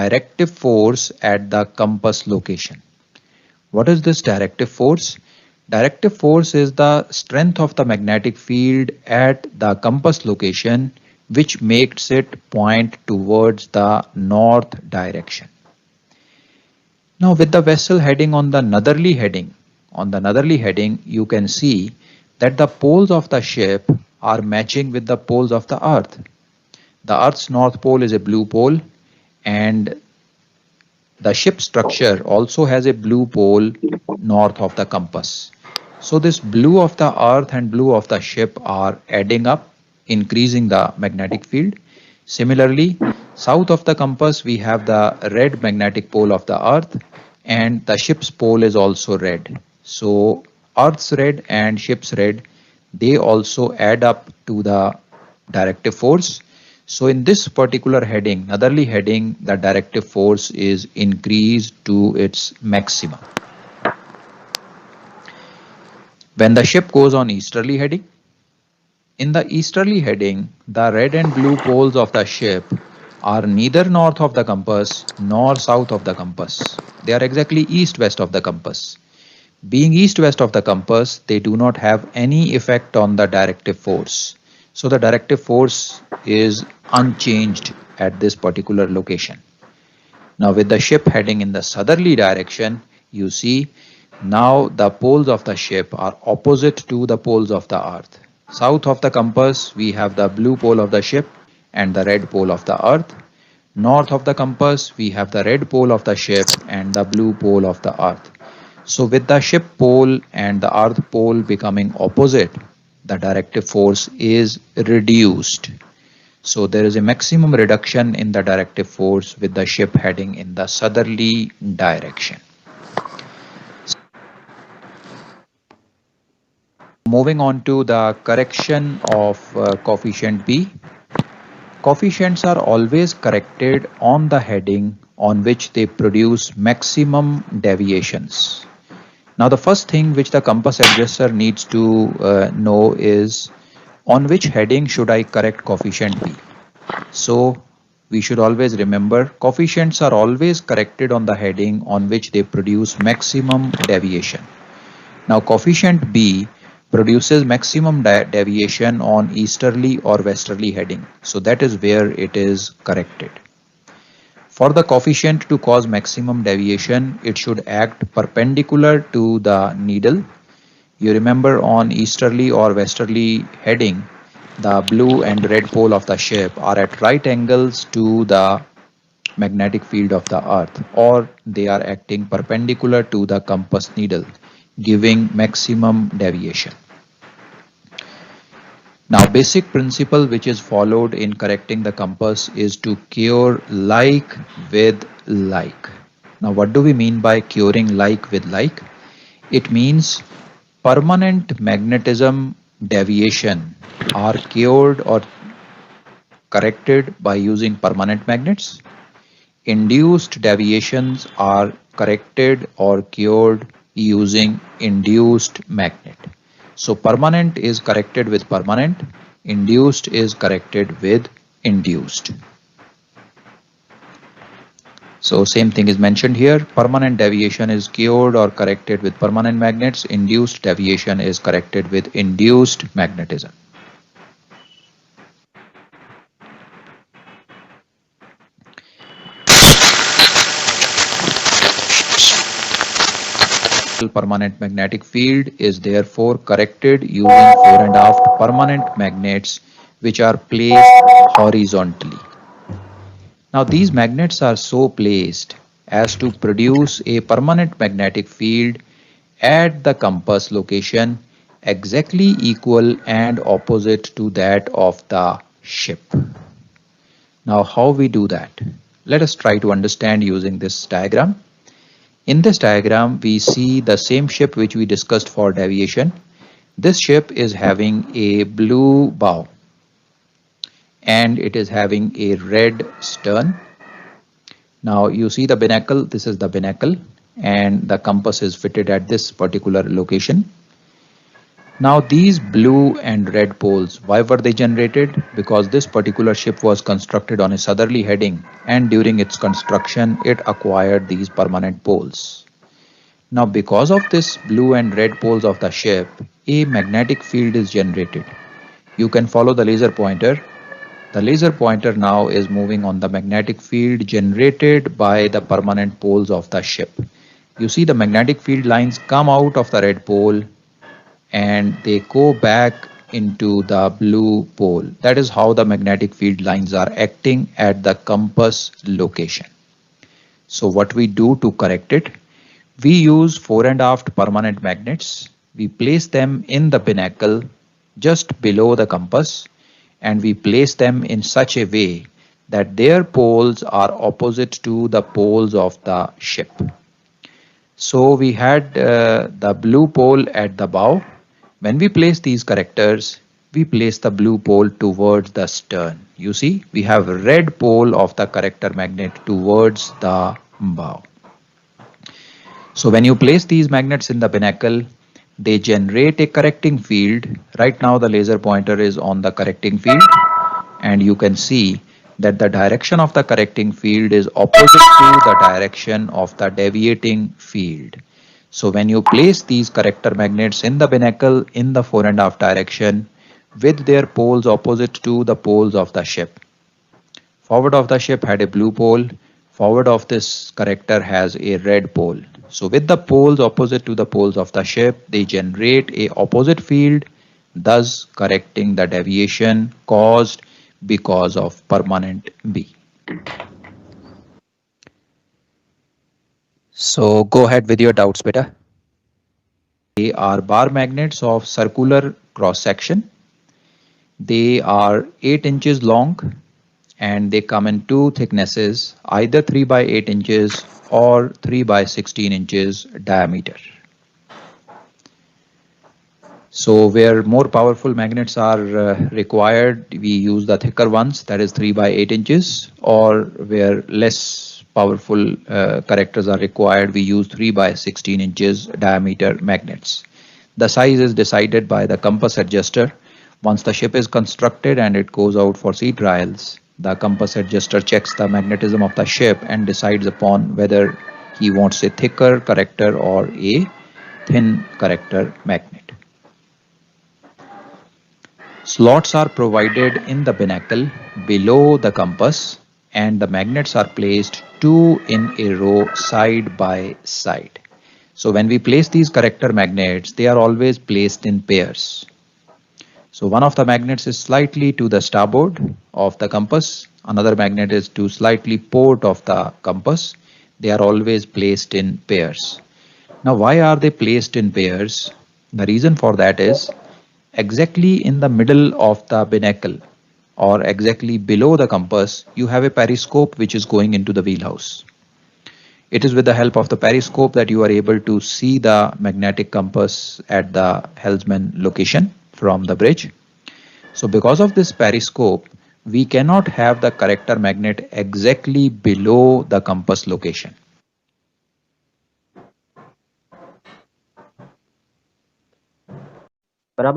directive force at the compass location. What is this directive force? Directive force is the strength of the magnetic field at the compass location which makes it point towards the north direction. Now with the vessel heading on the northerly heading, you can see that the poles of the ship are matching with the poles of the earth. The earth's north pole is a blue pole, and the ship structure also has a blue pole north of the compass. So this blue of the earth and blue of the ship are adding up, increasing the magnetic field. Similarly, south of the compass we have the red magnetic pole of the earth, and the ship's pole is also red. So earth's red and ship's red, they also add up to the directive force. So in this particular heading, northerly heading, the directive force is increased to its maximum. When the ship goes on easterly heading, in the easterly heading, the red and blue poles of the ship are neither north of the compass nor south of the compass. They are exactly east-west of the compass. Being east-west of the compass, they do not have any effect on the directive force. So the directive force is unchanged at this particular location. Now with the ship heading in the southerly direction, you see now the poles of the ship are opposite to the poles of the earth. South of the compass, we have the blue pole of the ship and the red pole of the earth. North of the compass, we have the red pole of the ship and the blue pole of the earth. So with the ship pole and the earth pole becoming opposite, the directive force is reduced. So there is a maximum reduction in the directive force with the ship heading in the southerly direction. Moving on to the correction of coefficient B. Coefficients are always corrected on the heading on which they produce maximum deviations. Now the first thing which the compass adjuster needs to know is on which heading should I correct coefficient B. So we should always remember coefficients are always corrected on the heading on which they produce maximum deviation. Now coefficient B produces maximum deviation on easterly or westerly heading. So that is where it is corrected. For the coefficient to cause maximum deviation, it should act perpendicular to the needle. You remember on easterly or westerly heading, the blue and red pole of the ship are at right angles to the magnetic field of the earth, or they are acting perpendicular to the compass needle, giving maximum deviation. Now basic principle which is followed in correcting the compass is to cure like with like. Now what do we mean by curing like with like? It means permanent magnetism deviation are cured or corrected by using permanent magnets. Induced deviations are corrected or cured using induced magnet. So permanent is corrected with permanent, induced is corrected with induced. So same thing is mentioned here. Permanent deviation is cured or corrected with permanent magnets. Induced deviation is corrected with induced magnetism. Permanent magnetic field is therefore corrected using fore and aft permanent magnets which are placed horizontally. Now these magnets are so placed as to produce a permanent magnetic field at the compass location exactly equal and opposite to that of the ship. Now how we do that? Let us try to understand using this diagram. In this diagram, we see the same ship which we discussed for deviation. This ship is having a blue bow and it is having a red stern. Now you see the binnacle, this is the binnacle, and the compass is fitted at this particular location. Now these blue and red poles, why were they generated? Because this particular ship was constructed on a southerly heading, and during its construction it acquired these permanent poles. Now because of this blue and red poles of the ship, a magnetic field is generated. You can follow the laser pointer. The laser pointer now is moving on the magnetic field generated by the permanent poles of the ship. You see the magnetic field lines come out of the red pole and they go back into the blue pole. That is how the magnetic field lines are acting at the compass location. So what we do to correct it? We use fore and aft permanent magnets. We place them in the binnacle just below the compass, and we place them in such a way that their poles are opposite to the poles of the ship. So we had the blue pole at the bow. When we place these correctors, we place the blue pole towards the stern. You see, we have red pole of the corrector magnet towards the bow. So when you place these magnets in the binnacle, they generate a correcting field. Right now the laser pointer is on the correcting field, and you can see that the direction of the correcting field is opposite to the direction of the deviating field. So when you place these corrector magnets in the binnacle in the fore and aft direction with their poles opposite to the poles of the ship. Forward of the ship had a blue pole, forward of this corrector has a red pole. So with the poles opposite to the poles of the ship, they generate a opposite field, thus correcting the deviation caused because of permanent B. So go ahead with your doubts, beta. They are bar magnets of circular cross section. They are 8 inches long and they come in two thicknesses, either 3 by 8 inches or 3 by 16 inches diameter. So where more powerful magnets are required, we use the thicker ones, that is 3 by 8 inches, or where less powerful correctors are required, we use 3 by 16 inches diameter magnets. The size is decided by the compass adjuster. Once the ship is constructed and it goes out for sea trials, the compass adjuster checks the magnetism of the ship and decides upon whether he wants a thicker corrector or a thin corrector magnet. Slots are provided in the binnacle below the compass, and the magnets are placed two in a row side by side. So when we place these corrector magnets, they are always placed in pairs. So one of the magnets is slightly to the starboard of the compass, another magnet is to slightly port of the compass. They are always placed in pairs. Now why are they placed in pairs? The reason for that is exactly in the middle of the binnacle or exactly below the compass, you have a periscope which is going into the wheelhouse. It is with the help of the periscope that you are able to see the magnetic compass at the helmsman location from the bridge. So because of this periscope, we cannot have the corrector magnet exactly below the compass location.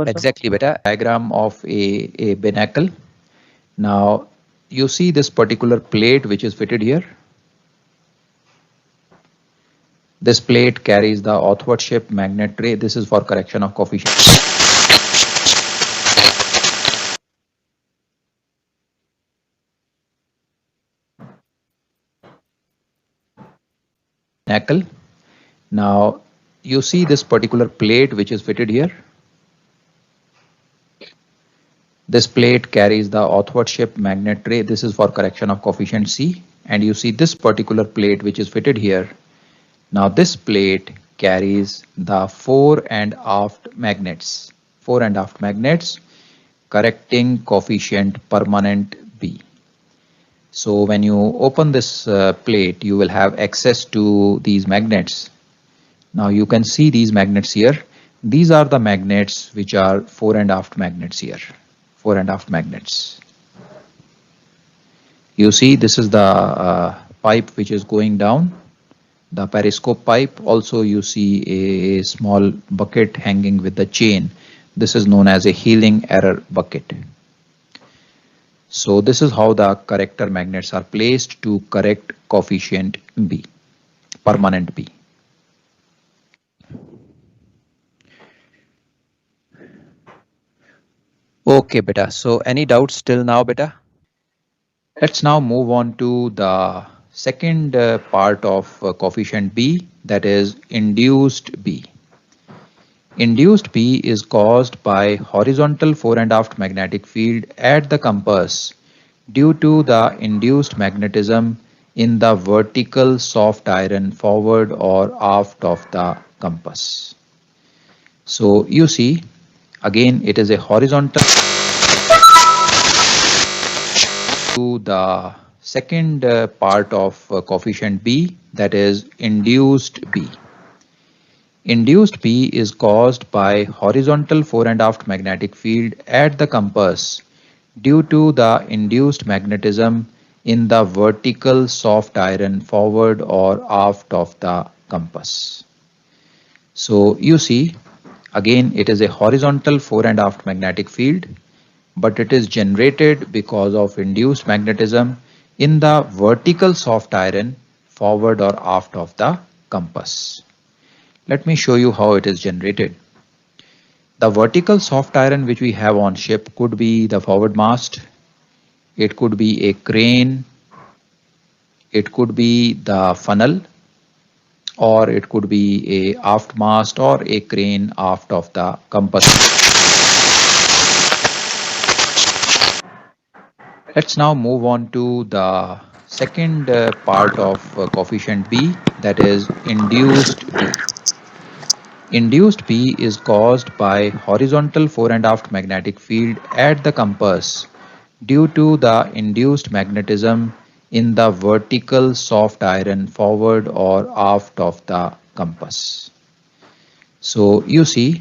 Exactly, beta. Diagram of a binnacle. Now you see this particular plate which is fitted here. This plate carries the authwardship magnet tray. This is for correction of coefficient. Binnacle. Now you see this particular plate which is fitted here. This plate carries the authwardship magnet tray. This is for correction of coefficient C. And you see this particular plate which is fitted here. Now this plate carries the fore and aft magnets. Fore and aft magnets correcting coefficient permanent B. So when you open this plate, you will have access to these magnets. Now you can see these magnets here. These are the magnets which are fore and aft magnets here. Fore and aft magnets. You see this is the pipe which is going down, the periscope pipe. Also you see a small bucket hanging with the chain. This is known as a healing error bucket. So this is how the corrector magnets are placed to correct coefficient B, permanent B. Okay, beta. So any doubts till now, beta? Let's now move on to the second part of coefficient B, that is induced B. Induced B is caused by horizontal fore and aft magnetic field at the compass due to the induced magnetism in the vertical soft iron forward or aft of the compass. So you see, again it is a horizontal to the second part of coefficient B, that is induced B. Induced B is caused by horizontal fore and aft magnetic field at the compass due to the induced magnetism in the vertical soft iron forward or aft of the compass. So you see, again it is a horizontal fore and aft magnetic field, but it is generated because of induced magnetism in the vertical soft iron forward or aft of the compass. Let me show you how it is generated. The vertical soft iron which we have on ship could be the forward mast, it could be a crane, it could be the funnel, or it could be a aft mast or a crane aft of the compass. Let's now move on to the second part of coefficient B, that is induced B. Induced B is caused by horizontal fore and aft magnetic field at the compass due to the induced magnetism in the vertical soft iron forward or aft of the compass. So you see,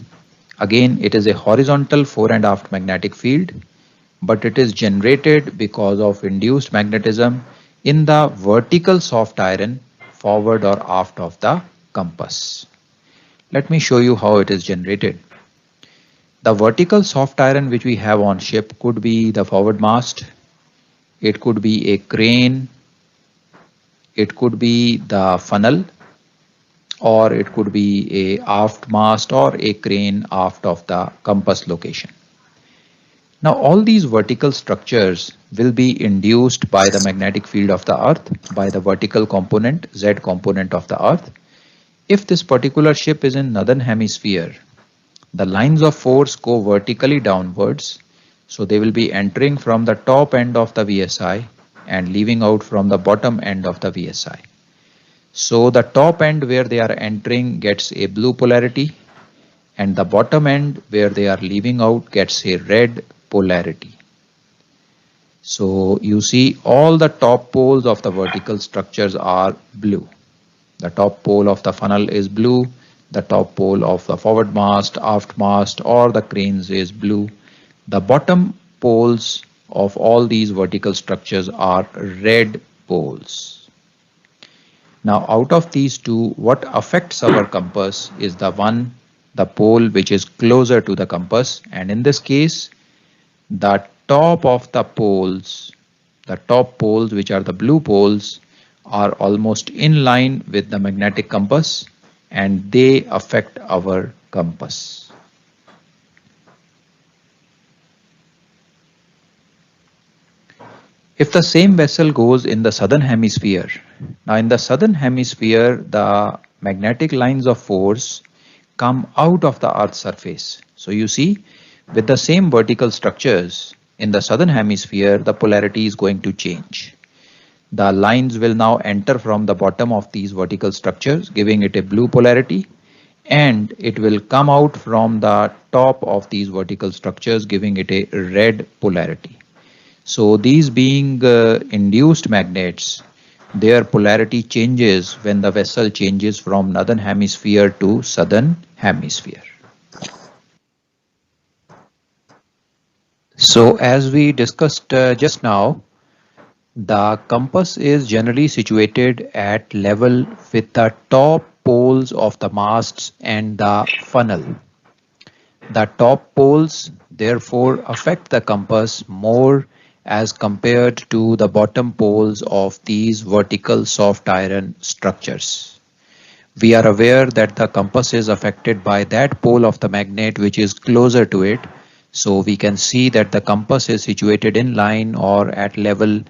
again it is a horizontal fore and aft magnetic field, but it is generated because of induced magnetism in the vertical soft iron forward or aft of the compass. Let me show you how it is generated. The vertical soft iron which we have on ship could be the forward mast, it could be a crane, it could be the funnel, or it could be a aft mast or a crane aft of the compass location. Now all these vertical structures will be induced by the magnetic field of the earth, by the vertical component, Z component of the earth. If this particular ship is in northern hemisphere, the lines of force go vertically downwards, so they will be entering from the top end of the VSI and leaving out from the bottom end of the VSI. So the top end where they are entering gets a blue polarity, and the bottom end where they are leaving out gets a red polarity. So you see all the top poles of the vertical structures are blue. The top pole of the funnel is blue, the top pole of the forward mast, aft mast or the cranes is blue. The bottom poles of all these vertical structures are red poles. Now out of these two, what affects our compass is the pole which is closer to the compass, and in this case the top of the poles, which are the blue poles, are almost in line with the magnetic compass and they affect our compass. If the same vessel goes in the southern hemisphere, now in the southern hemisphere the magnetic lines of force come out of the Earth's surface. So you see, with the same vertical structures in the southern hemisphere, the polarity is going to change. The lines will now enter from the bottom of these vertical structures, giving it a blue polarity, and it will come out from the top of these vertical structures, giving it a red polarity. So these being induced magnets, their polarity changes when the vessel changes from northern hemisphere to southern hemisphere. So as we discussed just now, the compass is generally situated at level with the top poles of the masts and the funnel. The top poles therefore affect the compass more as compared to the bottom poles of these vertical soft iron structures. We are aware that the compass is affected by that pole of the magnet which is closer to it. So we can see that the compass is situated in line or at level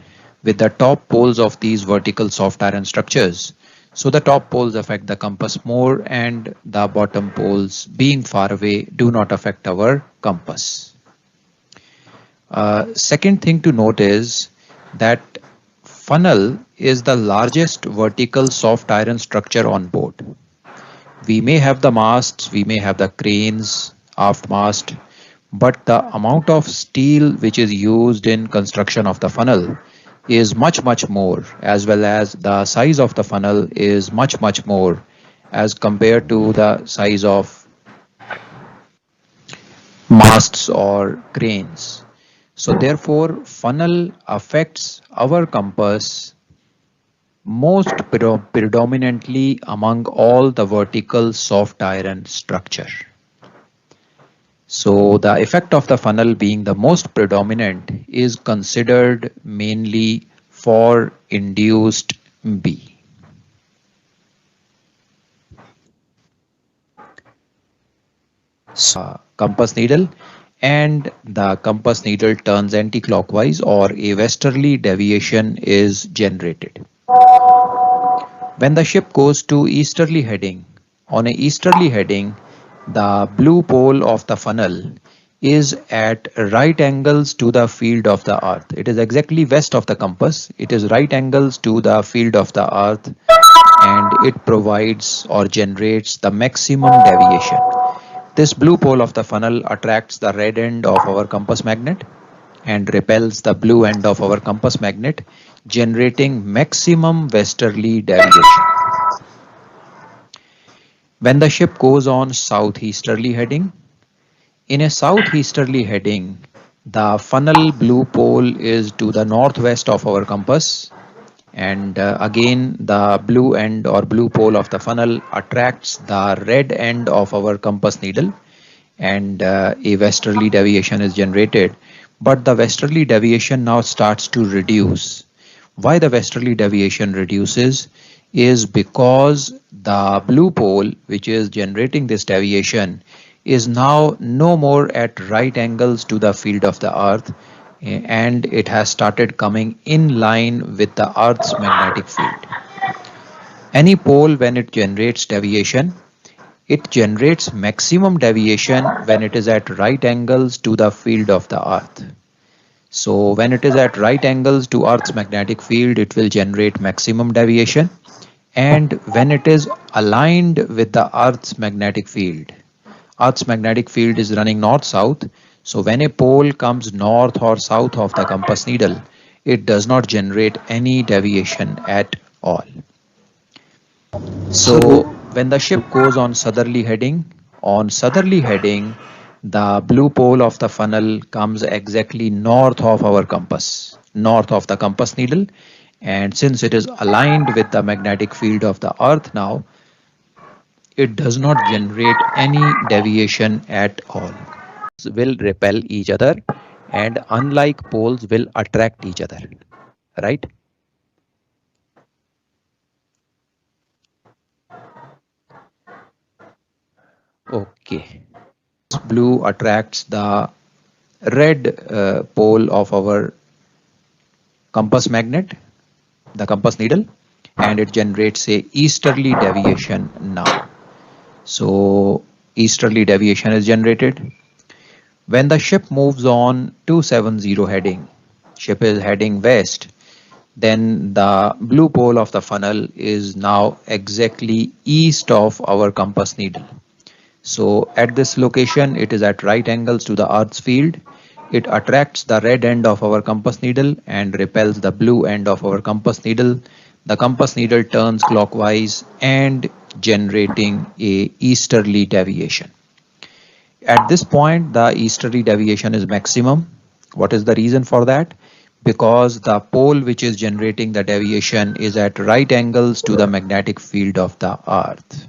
with the top poles of these vertical soft iron structures. So the top poles affect the compass more and the bottom poles being far away do not affect our compass. Second thing to note is that funnel is the largest vertical soft iron structure on board. We may have the masts, we may have the cranes, aft mast, but the amount of steel which is used in construction of the funnel is much more, as well as the size of the funnel is much more as compared to the size of masts or cranes. So therefore funnel affects our compass most predominantly among all the vertical soft iron structure. So the effect of the funnel being the most predominant is considered mainly for induced B. So, compass needle, and the compass needle turns anti-clockwise or a westerly deviation is generated. When the ship goes to easterly heading, on a easterly heading, the blue pole of the funnel is at right angles to the field of the earth. It is exactly west of the compass. It is right angles to the field of the earth, and it provides or generates the maximum deviation. This blue pole of the funnel attracts the red end of our compass magnet and repels the blue end of our compass magnet, generating maximum westerly deviation. When the ship goes on southeasterly heading, in a southeasterly heading, the funnel blue pole is to the northwest of our compass, and again the blue end or blue pole of the funnel attracts the red end of our compass needle, and a westerly deviation is generated. But the westerly deviation now starts to reduce. Why the westerly deviation reduces is because the blue pole which is generating this deviation is now no more at right angles to the field of the earth, and it has started coming in line with the earth's magnetic field. Any pole, when it generates deviation, it generates maximum deviation when it is at right angles to the field of the earth. So when it is at right angles to earth's magnetic field, it will generate maximum deviation. And when it is aligned with the earth's magnetic field is running north-south. So when a pole comes north or south of the compass needle, it does not generate any deviation at all. So when the ship goes on southerly heading, the blue pole of the funnel comes exactly north of our compass, north of the compass needle. And since it is aligned with the magnetic field of the earth now, it does not generate any deviation at all. Will repel each other, and unlike poles will attract each other, right? Okay. Blue attracts the red pole of our compass magnet, the compass needle, and it generates a easterly deviation now. So easterly deviation is generated. When the ship moves on 270 heading, ship is heading west, then the blue pole of the funnel is now exactly east of our compass needle. So at this location, it is at right angles to the earth's field. It attracts the red end of our compass needle and repels the blue end of our compass needle. The compass needle turns clockwise and generating a easterly deviation. At this point, the easterly deviation is maximum. What is the reason for that? Because the pole which is generating the deviation is at right angles to the magnetic field of the earth.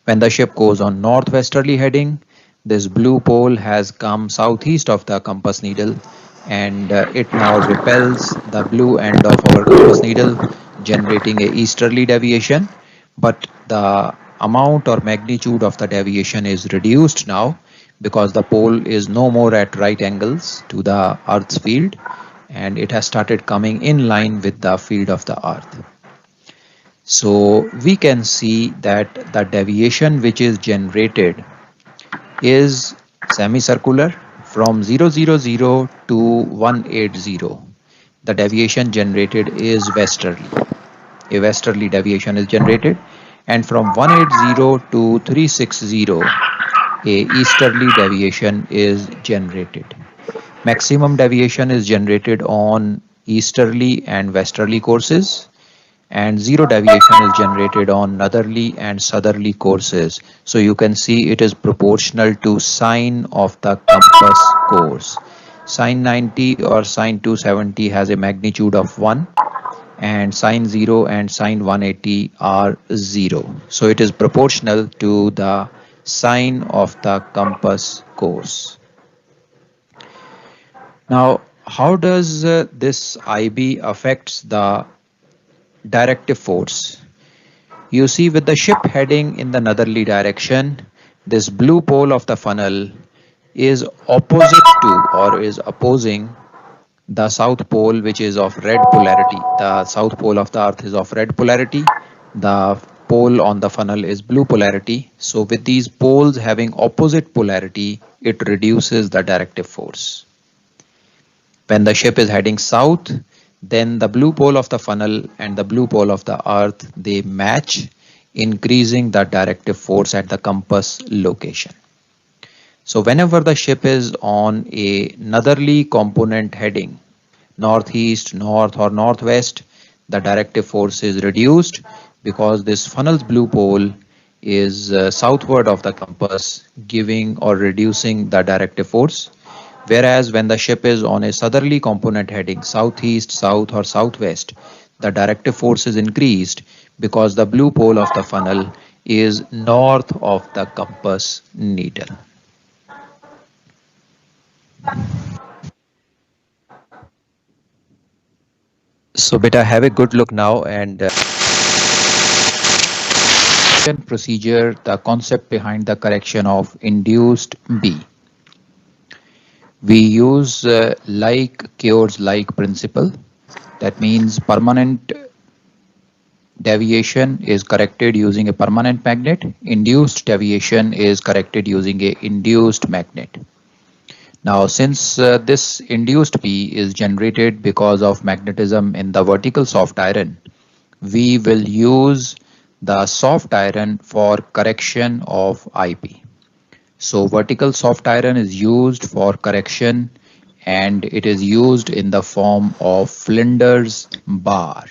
When the ship goes on northwesterly heading, This blue pole has come southeast of the compass needle, and it now repels the blue end of our compass needle, generating a easterly deviation. But the amount or magnitude of the deviation is reduced now because the pole is no more at right angles to the Earth's field, and it has started coming in line with the field of the Earth. So we can see that the deviation which is generated is semicircular from 000 to 180. The deviation generated is westerly. A westerly deviation is generated, and from 180 to 360, a easterly deviation is generated. Maximum deviation is generated on easterly and westerly courses, and zero deviation is generated on northerly and southerly courses. So you can see it is proportional to sine of the compass course. Sine 90 or sine 270 has a magnitude of 1, and sine 0 and sine 180 are 0. So it is proportional to the sine of the compass course. Now, how does this IB affects the directive force? You see, with the ship heading in the northerly direction, this blue pole of the funnel is opposite to or is opposing the south pole, which is of red polarity. The south pole of the earth is of red polarity. The pole on the funnel is blue polarity. So with these poles having opposite polarity, it reduces the directive force. When the ship is heading south, then the blue pole of the funnel and the blue pole of the earth, they match, increasing the directive force at the compass location. So whenever the ship is on a northerly component heading, northeast, north or northwest, the directive force is reduced because this funnel's blue pole is southward of the compass, giving or reducing the directive force. Whereas when the ship is on a southerly component heading, southeast, south or southwest, the directive force is increased because the blue pole of the funnel is north of the compass needle. So beta, have a good look now and procedure, the concept behind the correction of induced B. We use like cures like principle. That means permanent deviation is corrected using a permanent magnet. Induced deviation is corrected using a induced magnet. Now, since this induced B is generated because of magnetism in the vertical soft iron, we will use the soft iron for correction of IP. So vertical soft iron is used for correction, and it is used in the form of Flinders bar.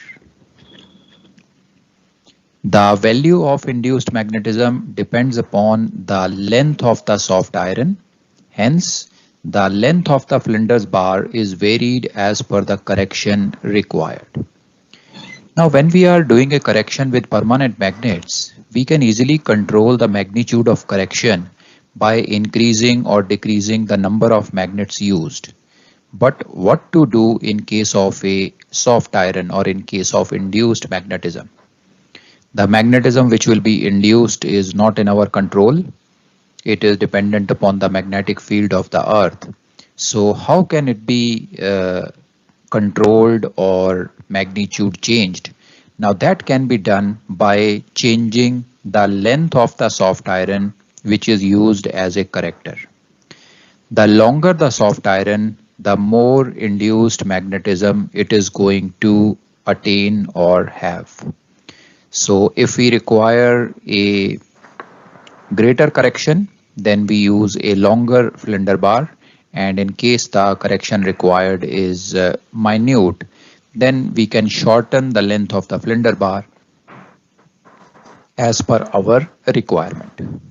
The value of induced magnetism depends upon the length of the soft iron. Hence, the length of the Flinders bar is varied as per the correction required. Now, when we are doing a correction with permanent magnets, we can easily control the magnitude of correction by increasing or decreasing the number of magnets used. But what to do in case of a soft iron or in case of induced magnetism? The magnetism which will be induced is not in our control. It is dependent upon the magnetic field of the earth. So how can it be controlled or magnitude changed? Now that can be done by changing the length of the soft iron which is used as a corrector. The longer the soft iron, the more induced magnetism it is going to attain or have. So if we require a greater correction, then we use a longer Flinders bar, and in case the correction required is minute, then we can shorten the length of the Flinders bar as per our requirement.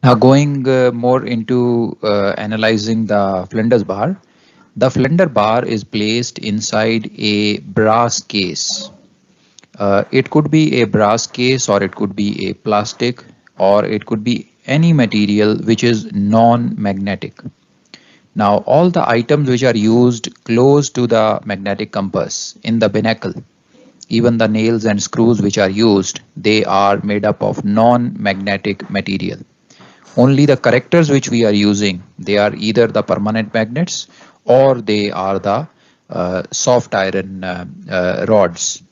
Now going more into analyzing the Flinders bar, the Flinders bar is placed inside a brass case. It could be a brass case, or it could be a plastic, or it could be any material which is non-magnetic. Now, all the items which are used close to the magnetic compass in the binnacle, even the nails and screws which are used, they are made up of non-magnetic material. Only the correctors which we are using, they are either the permanent magnets or they are the soft iron rods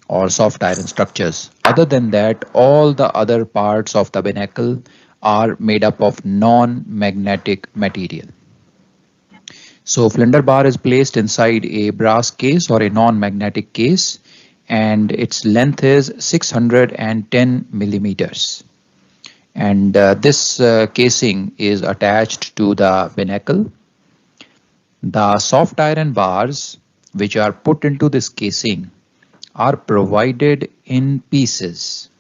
or soft iron structures. Other than that, all the other parts of the binnacle are made up of non-magnetic material. So flinder bar is placed inside a brass case or a non-magnetic case, and its length is 610 millimeters. And this casing is attached to the binnacle. The soft iron bars which are put into this casing are provided in pieces.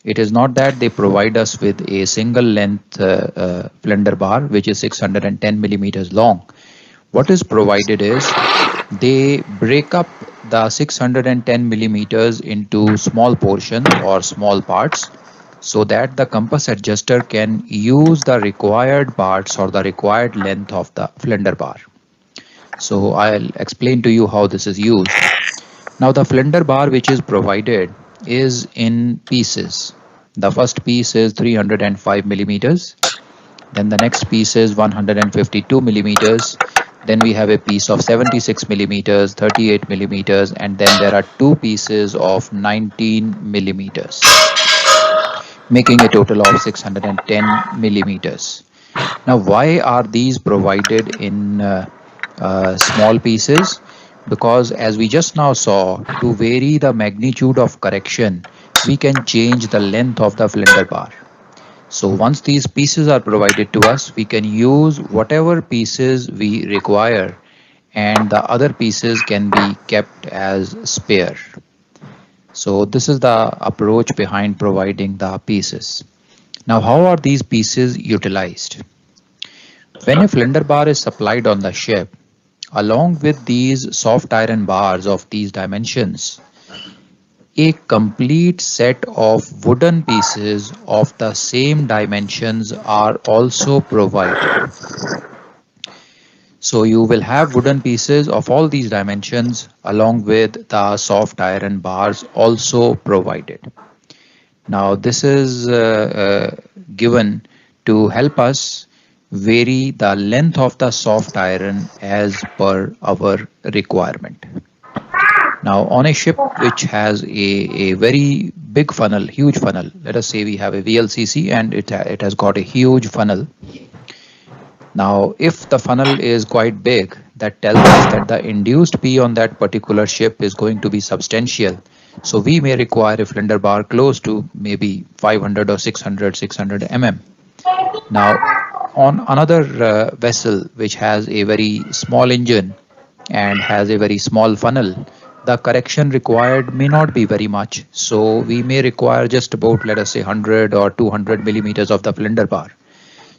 It is not that they provide us with a single length flinder bar which is 610 millimeters long. What is provided is they break up the 610 millimeters into small portion or small parts, so that the compass adjuster can use the required parts or the required length of the flinder bar. So I'll explain to you how this is used. Now the flinder bar which is provided is in pieces. The first piece is 305 millimeters. Then the next piece is 152 millimeters. Then we have a piece of 76 millimeters, 38 millimeters, and then there are two pieces of 19 millimeters, making a total of 610 millimeters. Now, why are these provided in small pieces? Because as we just now saw, to vary the magnitude of correction, we can change the length of the flinder bar. So once these pieces are provided to us, we can use whatever pieces we require, and the other pieces can be kept as spare. So this is the approach behind providing the pieces. Now, how are these pieces utilized? When a flinder bar is supplied on the ship, along with these soft iron bars of these dimensions, a complete set of wooden pieces of the same dimensions are also provided. So you will have wooden pieces of all these dimensions along with the soft iron bars also provided. Now this is given to help us vary the length of the soft iron as per our requirement. Now on a ship which has a very big funnel, huge funnel, let us say we have a VLCC and it has got a huge funnel. Now if the funnel is quite big, that tells us that the induced P on that particular ship is going to be substantial. So we may require a flinder bar close to maybe 500 or 600 mm. Now on another vessel which has a very small engine and has a very small funnel, the correction required may not be very much. So we may require just about, let us say, 100 or 200 millimeters of the flinder bar.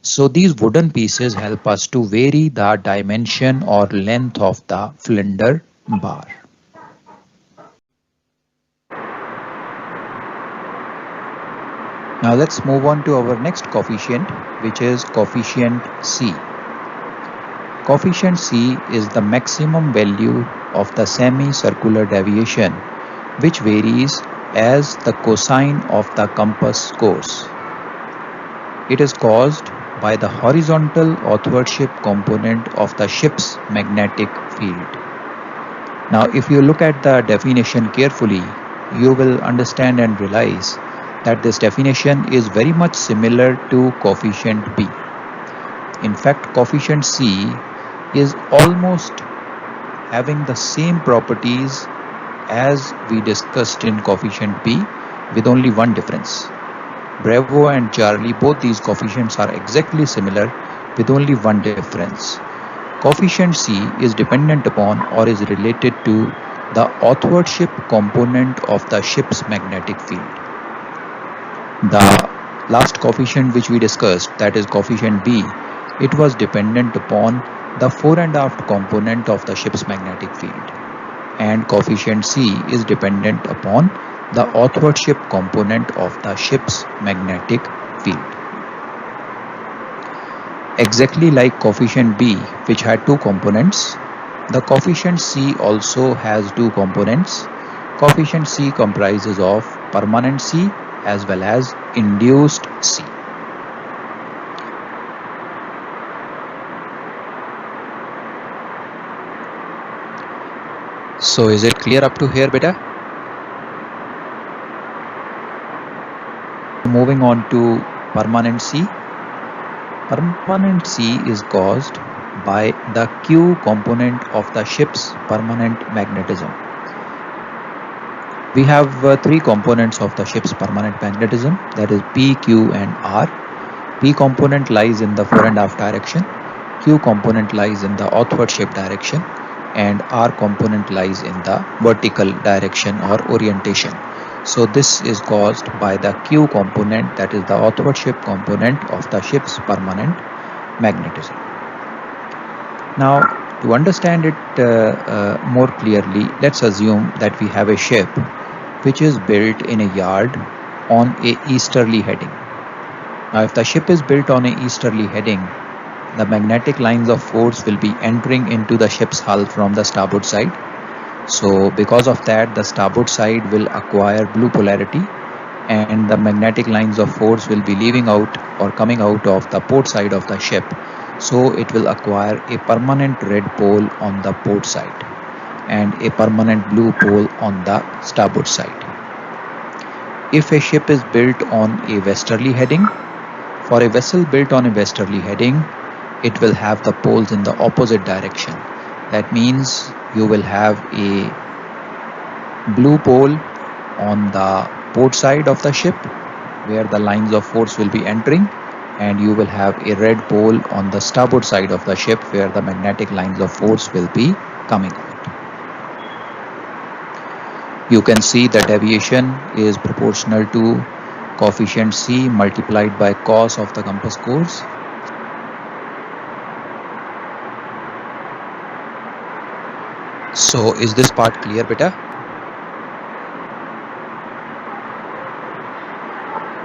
So these wooden pieces help us to vary the dimension or length of the flinder bar. Now let's move on to our next coefficient, which is coefficient C. Coefficient C is the maximum value of the semicircular deviation, which varies as the cosine of the compass course. It is caused by the horizontal athwartship component of the ship's magnetic field. Now, if you look at the definition carefully, you will understand and realize that this definition is very much similar to coefficient B. In fact, coefficient C is almost having the same properties as we discussed in coefficient B, with only one difference. Bravo and Charlie, both these coefficients are exactly similar with only one difference. Coefficient C is dependent upon or is related to the athwartship component of the ship's magnetic field. The last coefficient which we discussed, that is coefficient B, it was dependent upon the fore and aft component of the ship's magnetic field. And coefficient C is dependent upon the authorship component of the ship's magnetic field. Exactly like coefficient B, which had two components, the coefficient C also has two components. Coefficient C comprises of permanent C as well as induced C. So is it clear up to here, beta? Moving on to permanent C. Permanent C is caused by the Q component of the ship's permanent magnetism. We have three components of the ship's permanent magnetism, that is P, Q and R. P component lies in the fore and aft direction, Q component lies in the outward ship direction, and R component lies in the vertical direction or orientation. So this is caused by the Q component, that is the outward ship component of the ship's permanent magnetism. Now, to understand it more clearly, let's assume that we have a ship which is built in a yard on a easterly heading. Now, if the ship is built on a easterly heading, the magnetic lines of force will be entering into the ship's hull from the starboard side. So because of that, the starboard side will acquire blue polarity, and the magnetic lines of force will be leaving out or coming out of the port side of the ship. So it will acquire a permanent red pole on the port side and a permanent blue pole on the starboard side. If a ship is built on a westerly heading, for a vessel built on a westerly heading, it will have the poles in the opposite direction. That means you will have a blue pole on the port side of the ship where the lines of force will be entering, and you will have a red pole on the starboard side of the ship where the magnetic lines of force will be coming out. You can see the deviation is proportional to coefficient C multiplied by cos of the compass course. So is this part clear, beta?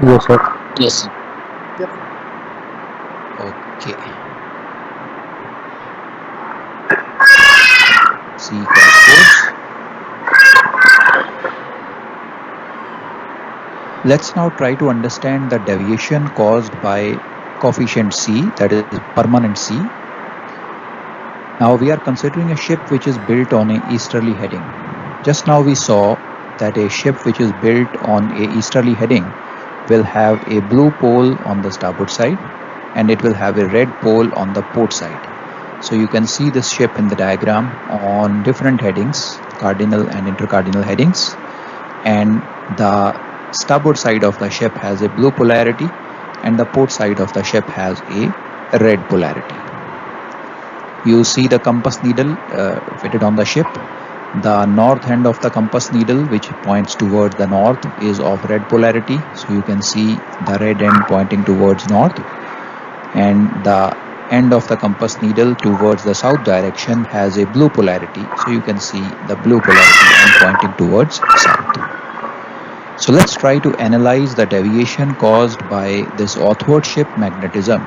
Yes, sir. Yes. Yep. Okay. C cos course. Let's now try to understand the deviation caused by coefficient C, that is permanent C. Now we are considering a ship which is built on a easterly heading. Just now we saw that a ship which is built on a easterly heading will have a blue pole on the starboard side and it will have a red pole on the port side. So you can see this ship in the diagram on different headings, cardinal and intercardinal headings, and the starboard side of the ship has a blue polarity and the port side of the ship has a red polarity. You see the compass needle fitted on the ship. The north end of the compass needle, which points towards the north, is of red polarity. So you can see the red end pointing towards north, and the end of the compass needle towards the south direction has a blue polarity. So you can see the blue polarity end pointing towards south. So let's try to analyze the deviation caused by this outward ship magnetism,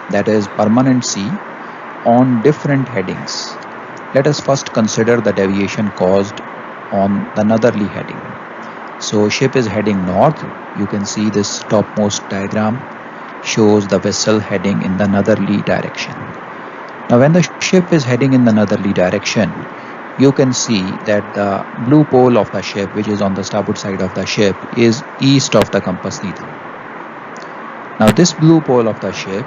that is permanent C, on different headings. Let us first consider the deviation caused on the northerly heading. So ship is heading north. You can see this topmost diagram shows the vessel heading in the northerly direction. Now when the ship is heading in the northerly direction, you can see that the blue pole of the ship, which is on the starboard side of the ship, is east of the compass needle. Now this blue pole of the ship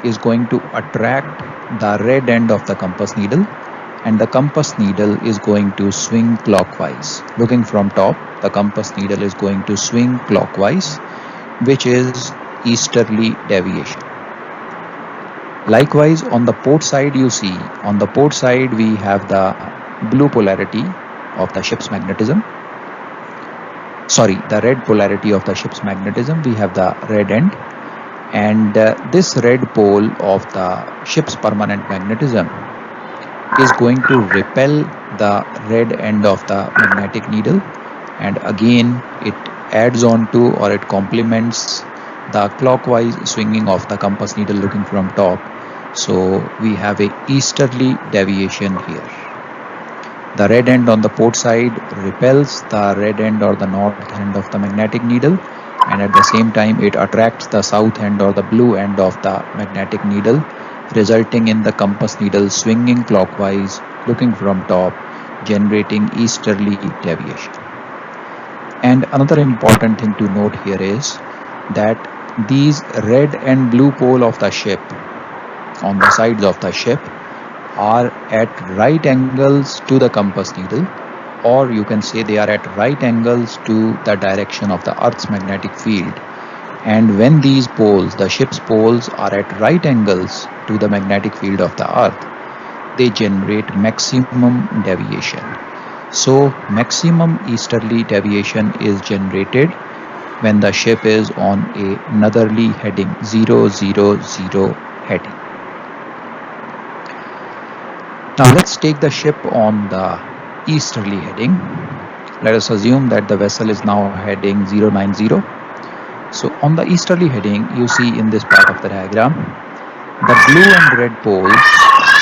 is going to attract the red end of the compass needle, and the compass needle is going to swing clockwise. Looking from top, the compass needle is going to swing clockwise, which is easterly deviation. Likewise, on the port side, you see, on the port side we have the blue polarity of the ship's magnetism. Sorry, the red polarity of the ship's magnetism. We have the red end, and this red pole of the ship's permanent magnetism is going to repel the red end of the magnetic needle, and again it adds on to or it complements the clockwise swinging of the compass needle looking from top. So we have a easterly deviation here. The red end on the port side repels the red end or the north end of the magnetic needle, and at the same time it attracts the south end or the blue end of the magnetic needle, resulting in the compass needle swinging clockwise looking from top, generating easterly deviation. And another important thing to note here is that these red and blue pole of the ship on the sides of the ship are at right angles to the compass needle, or you can say they are at right angles to the direction of the Earth's magnetic field. And when these poles, the ship's poles, are at right angles to the magnetic field of the Earth, they generate maximum deviation. So maximum easterly deviation is generated when the ship is on a northerly heading, 000 heading. Now let's take the ship on the easterly heading. Let us assume that the vessel is now heading 090. So on the easterly heading, you see in this part of the diagram, the blue and red poles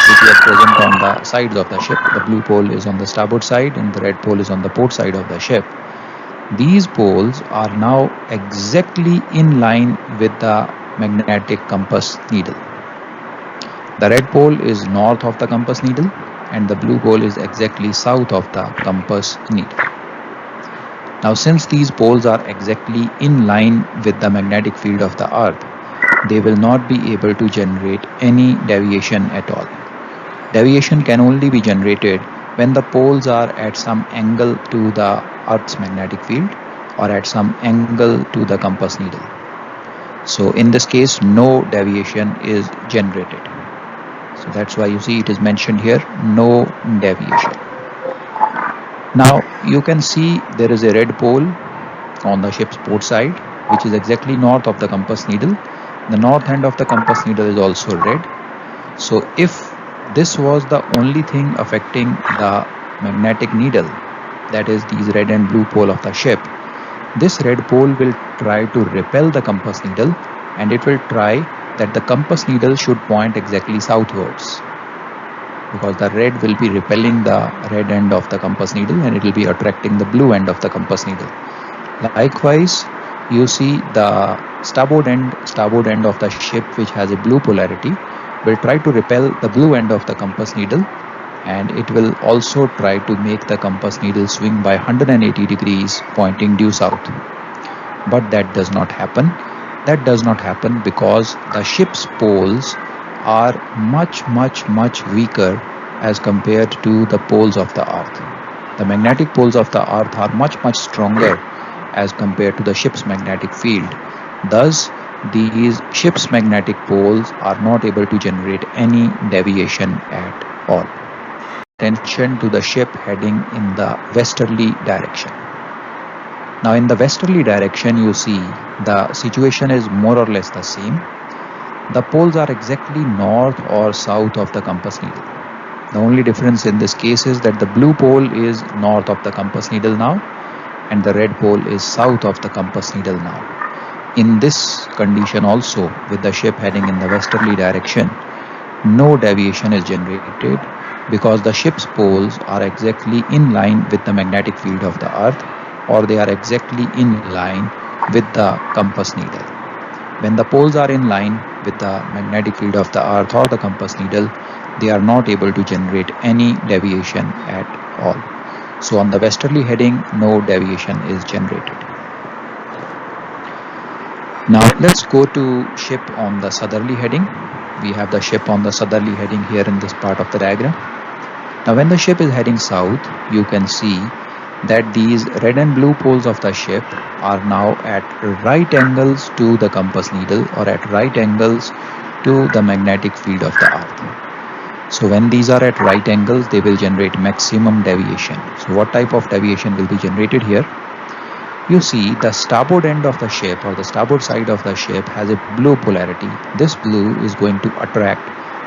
which are present on the sides of the ship. The blue pole is on the starboard side and the red pole is on the port side of the ship. These poles are now exactly in line with the magnetic compass needle. The red pole is north of the compass needle and the blue pole is exactly south of the compass needle. Now, since these poles are exactly in line with the magnetic field of the Earth, they will not be able to generate any deviation at all. Deviation can only be generated when the poles are at some angle to the Earth's magnetic field or at some angle to the compass needle. So in this case, no deviation is generated. So that's why you see it is mentioned here, no deviation. Now you can see there is a red pole on the ship's port side, which is exactly north of the compass needle. The north end of the compass needle is also red. So if this was the only thing affecting the magnetic needle, that is these red and blue pole of the ship, this red pole will try to repel the compass needle and it will try that the compass needle should point exactly southwards, because the red will be repelling the red end of the compass needle and it will be attracting the blue end of the compass needle. Likewise, you see the starboard end of the ship, which has a blue polarity, will try to repel the blue end of the compass needle, and it will also try to make the compass needle swing by 180 degrees pointing due south. But that does not happen. That does not happen because the ship's poles are much weaker as compared to the poles of the Earth. The magnetic poles of the Earth are much stronger as compared to the ship's magnetic field. Thus, these ship's magnetic poles are not able to generate any deviation at all. Attention to the ship heading in the westerly direction. Now in the westerly direction, you see the situation is more or less the same. The poles are exactly north or south of the compass needle. The only difference in this case is that the blue pole is north of the compass needle now and the red pole is south of the compass needle now. In this condition also, with the ship heading in the westerly direction, no deviation is generated because the ship's poles are exactly in line with the magnetic field of the Earth, or they are exactly in line with the compass needle. When the poles are in line with the magnetic field of the Earth or the compass needle, they are not able to generate any deviation at all. So on the westerly heading, no deviation is generated. Now let's go to ship on the southerly heading. We have the ship on the southerly heading here in this part of the diagram. Now when the ship is heading south, you can see that these red and blue poles of the ship are now at right angles to the compass needle or at right angles to the magnetic field of the Earth. So when these are at right angles, they will generate maximum deviation. So what type of deviation will be generated here? You see the starboard end of the ship or the starboard side of the ship has a blue polarity. This blue is going to attract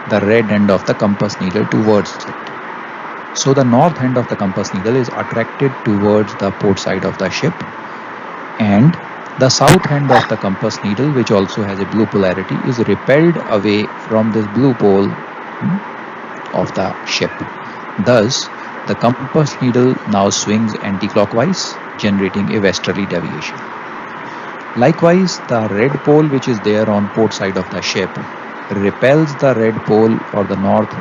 the red end of the compass needle towards it. So the north end of the compass needle is attracted towards the port side of the ship, and the south end of the compass needle, which also has a blue polarity, is repelled away from this blue pole of the ship. Thus, the compass needle now swings anti-clockwise, generating a westerly deviation. Likewise, the red pole which is there on port side of the ship repels the red pole or the north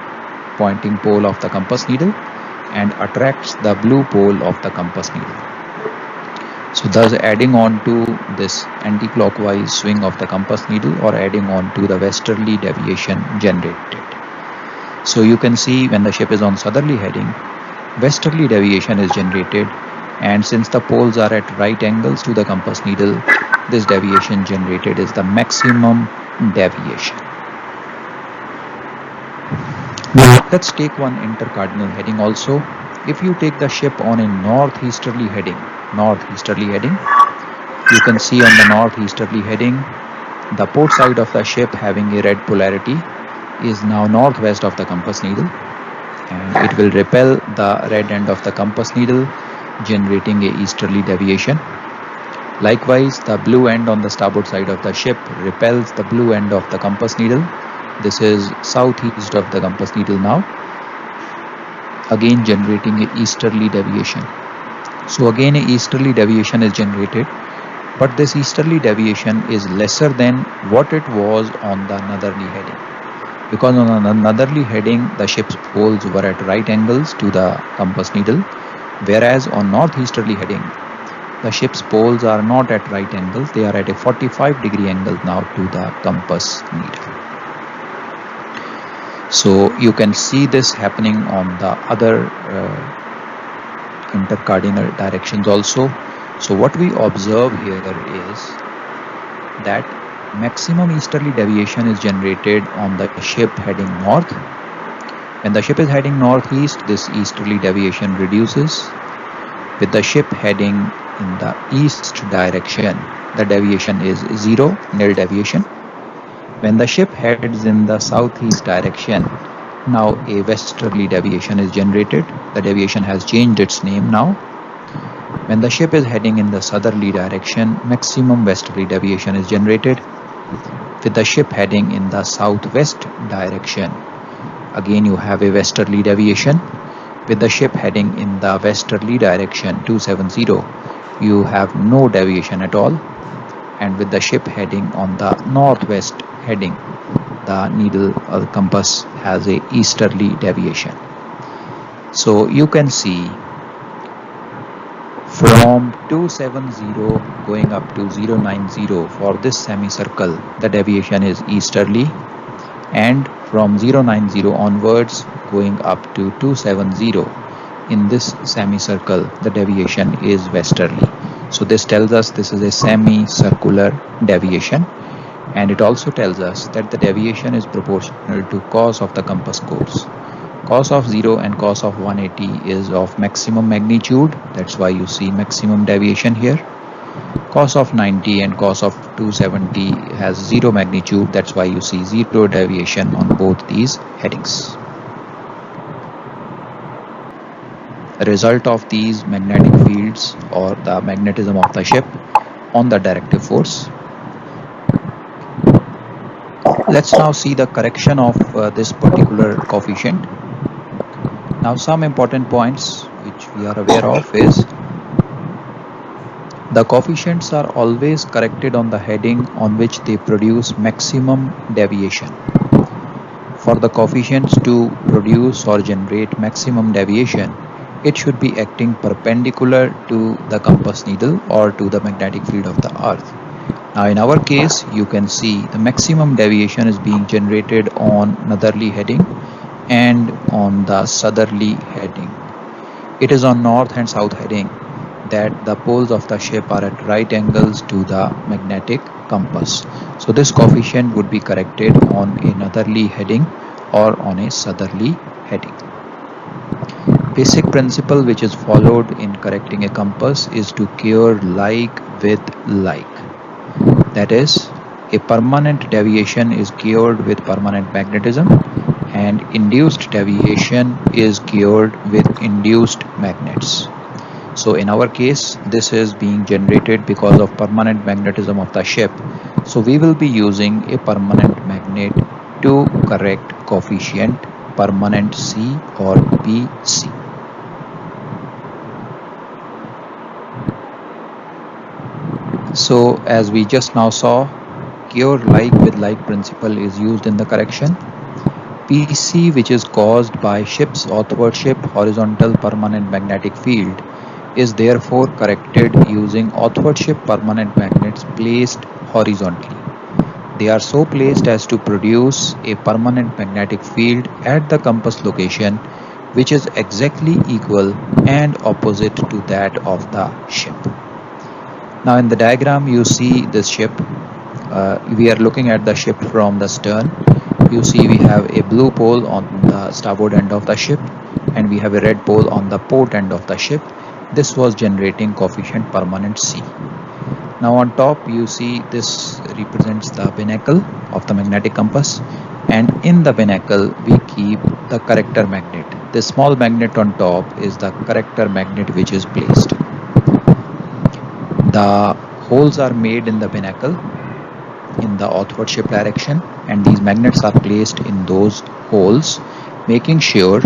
pointing pole of the compass needle and attracts the blue pole of the compass needle. So thus adding on to this anti-clockwise swing of the compass needle or adding on to the westerly deviation generated. So you can see when the ship is on southerly heading, westerly deviation is generated, and since the poles are at right angles to the compass needle, this deviation generated is the maximum deviation. Let's take one intercardinal heading also. If you take the ship on a northeasterly heading, you can see on the northeasterly heading, the port side of the ship having a red polarity is now northwest of the compass needle, and it will repel the red end of the compass needle, generating a easterly deviation. Likewise, the blue end on the starboard side of the ship repels the blue end of the compass needle. This is southeast of the compass needle now, again generating a easterly deviation. So again a easterly deviation is generated, but this easterly deviation is lesser than what it was on the northerly heading, because on the northerly heading the ship's poles were at right angles to the compass needle, whereas on northeasterly heading the ship's poles are not at right angles, they are at a 45-degree angle now to the compass needle. So you can see this happening on the other intercardinal directions also. So what we observe here is that maximum easterly deviation is generated on the ship heading north. When the ship is heading northeast, this easterly deviation reduces. With the ship heading in the east direction, the deviation is zero, nil deviation. When the ship heads in the southeast direction, now a westerly deviation is generated. The deviation has changed its name now. When the ship is heading in the southerly direction, maximum westerly deviation is generated. With the ship heading in the southwest direction, again you have a westerly deviation. With the ship heading in the westerly direction 270, you have no deviation at all. And with the ship heading on the northwest heading, the needle or compass has a easterly deviation. So you can see from 270 going up to 090 for this semicircle, the deviation is easterly, and from 090 onwards going up to 270 in this semicircle, the deviation is westerly. So this tells us this is a semicircular deviation, and it also tells us that the deviation is proportional to cos of the compass course. Cos of 0 and cos of 180 is of maximum magnitude, that's why you see maximum deviation here. Cos of 90 and cos of 270 has 0 magnitude, that's why you see 0 deviation on both these headings. The result of these magnetic fields or the magnetism of the ship on the directive force. Let's now see the correction of this particular coefficient. Now some important points which we are aware of is the coefficients are always corrected on the heading on which they produce maximum deviation. For the coefficients to produce or generate maximum deviation, it should be acting perpendicular to the compass needle or to the magnetic field of the earth. Now in our case, you can see the maximum deviation is being generated on northerly heading and on the southerly heading. It is on north and south heading that the poles of the ship are at right angles to the magnetic compass. So this coefficient would be corrected on a northerly heading or on a southerly heading. Basic principle which is followed in correcting a compass is to cure like with like. That is, a permanent deviation is cured with permanent magnetism and induced deviation is cured with induced magnets. So in our case, this is being generated because of permanent magnetism of the ship. So we will be using a permanent magnet to correct coefficient permanent C or PC. So as we just now saw, cure like with like principle is used in the correction. PC, which is caused by ship's athwartship horizontal permanent magnetic field, is therefore corrected using athwartship permanent magnets placed horizontally. They are so placed as to produce a permanent magnetic field at the compass location which is exactly equal and opposite to that of the ship. Now in the diagram you see this ship. We are looking at the ship from the stern. You see we have a blue pole on the starboard end of the ship and we have a red pole on the port end of the ship. This was generating coefficient permanent C. Now on top you see this represents the binnacle of the magnetic compass, and in the binnacle we keep the corrector magnet. This small magnet on top is the corrector magnet which is placed. The holes are made in the binnacle in the athwartship direction, and these magnets are placed in those holes, making sure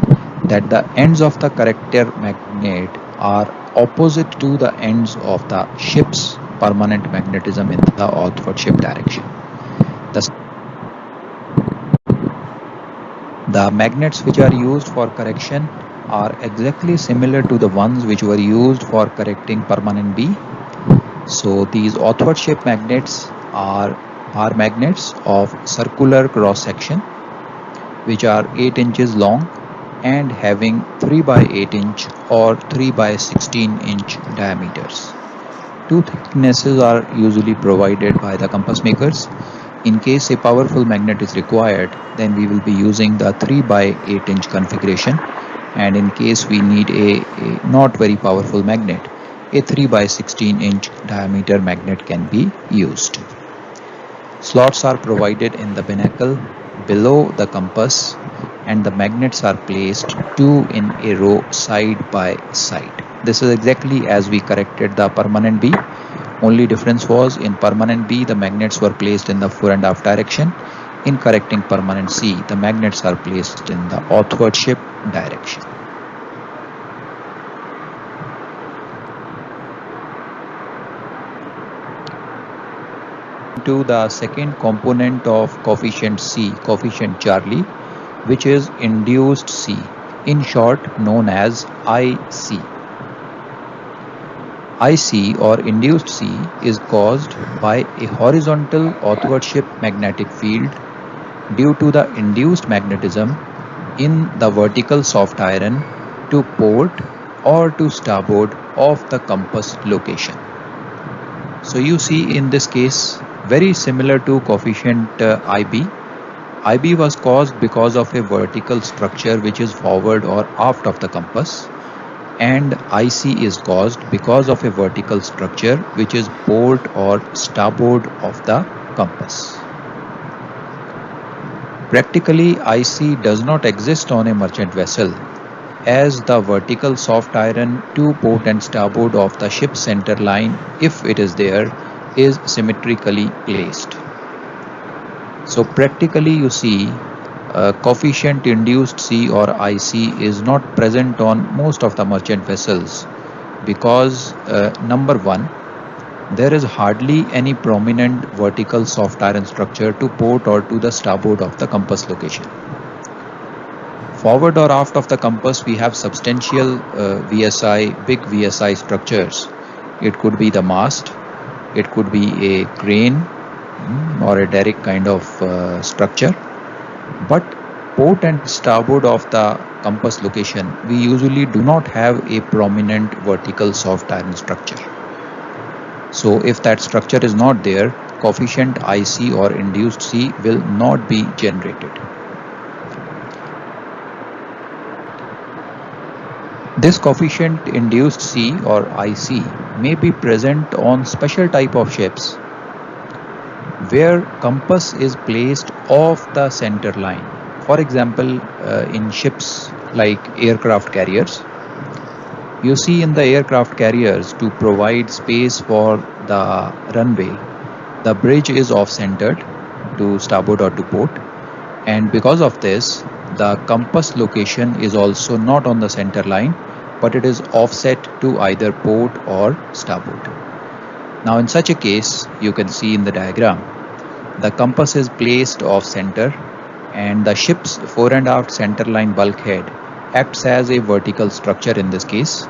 that the ends of the corrector magnet are opposite to the ends of the ship's permanent magnetism in the athwartship direction. The magnets which are used for correction are exactly similar to the ones which were used for correcting permanent B. So these athwartship magnets are magnets of circular cross section which are 8 inches long and having 3 by 8 inch or 3 by 16 inch diameters. Two thicknesses are usually provided by the compass makers. In case a powerful magnet is required, then we will be using the 3 by 8 inch configuration, and in case we need a not very powerful magnet, a 3 by 16 inch diameter magnet can be used. Slots are provided in the binnacle below the compass, and the magnets are placed 2 in a row side by side. This is exactly as we corrected the permanent B. Only difference was in permanent B the magnets were placed in the fore and aft direction. In correcting permanent C the magnets are placed in the athwartship direction. To the second component of coefficient C, coefficient Charlie, which is induced C, in short known as IC. IC or induced C is caused by a horizontal athwartship magnetic field due to the induced magnetism in the vertical soft iron to port or to starboard of the compass location. So you see in this case very similar to coefficient IB. IB was caused because of a vertical structure which is forward or aft of the compass, and IC is caused because of a vertical structure which is port or starboard of the compass. Practically, IC does not exist on a merchant vessel, as the vertical soft iron to port and starboard of the ship's center line, if it is there, is symmetrically placed. So practically you see coefficient induced C or IC is not present on most of the merchant vessels because number one, there is hardly any prominent vertical soft iron structure to port or to the starboard of the compass location. Forward or aft of the compass we have substantial VSI, big VSI structures. It could be the mast, it could be a crane or a derrick kind of structure, but port and starboard of the compass location we usually do not have a prominent vertical soft iron structure. So if that structure is not there, coefficient IC or induced C will not be generated. This coefficient induced C or IC may be present on special type of ships where compass is placed off the center line. For example, in ships like aircraft carriers, you see in the aircraft carriers to provide space for the runway, the bridge is off-centered to starboard or to port, and because of this, the compass location is also not on the center line, but it is offset to either port or starboard. Now, in such a case, you can see in the diagram, the compass is placed off center, and the ship's fore and aft centerline bulkhead acts as a vertical structure in this case,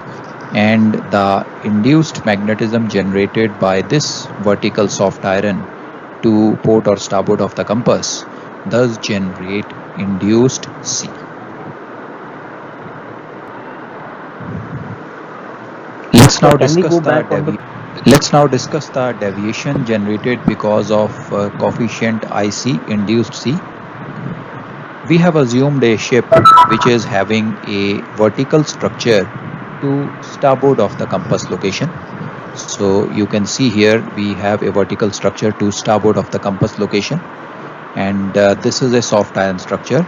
and the induced magnetism generated by this vertical soft iron to port or starboard of the compass thus generate induced C. Let's now Can we discuss go back on the deviation generated because of coefficient IC induced C. We have assumed a ship which is having a vertical structure to starboard of the compass location. So you can see here we have a vertical structure to starboard of the compass location, and this is a soft iron structure,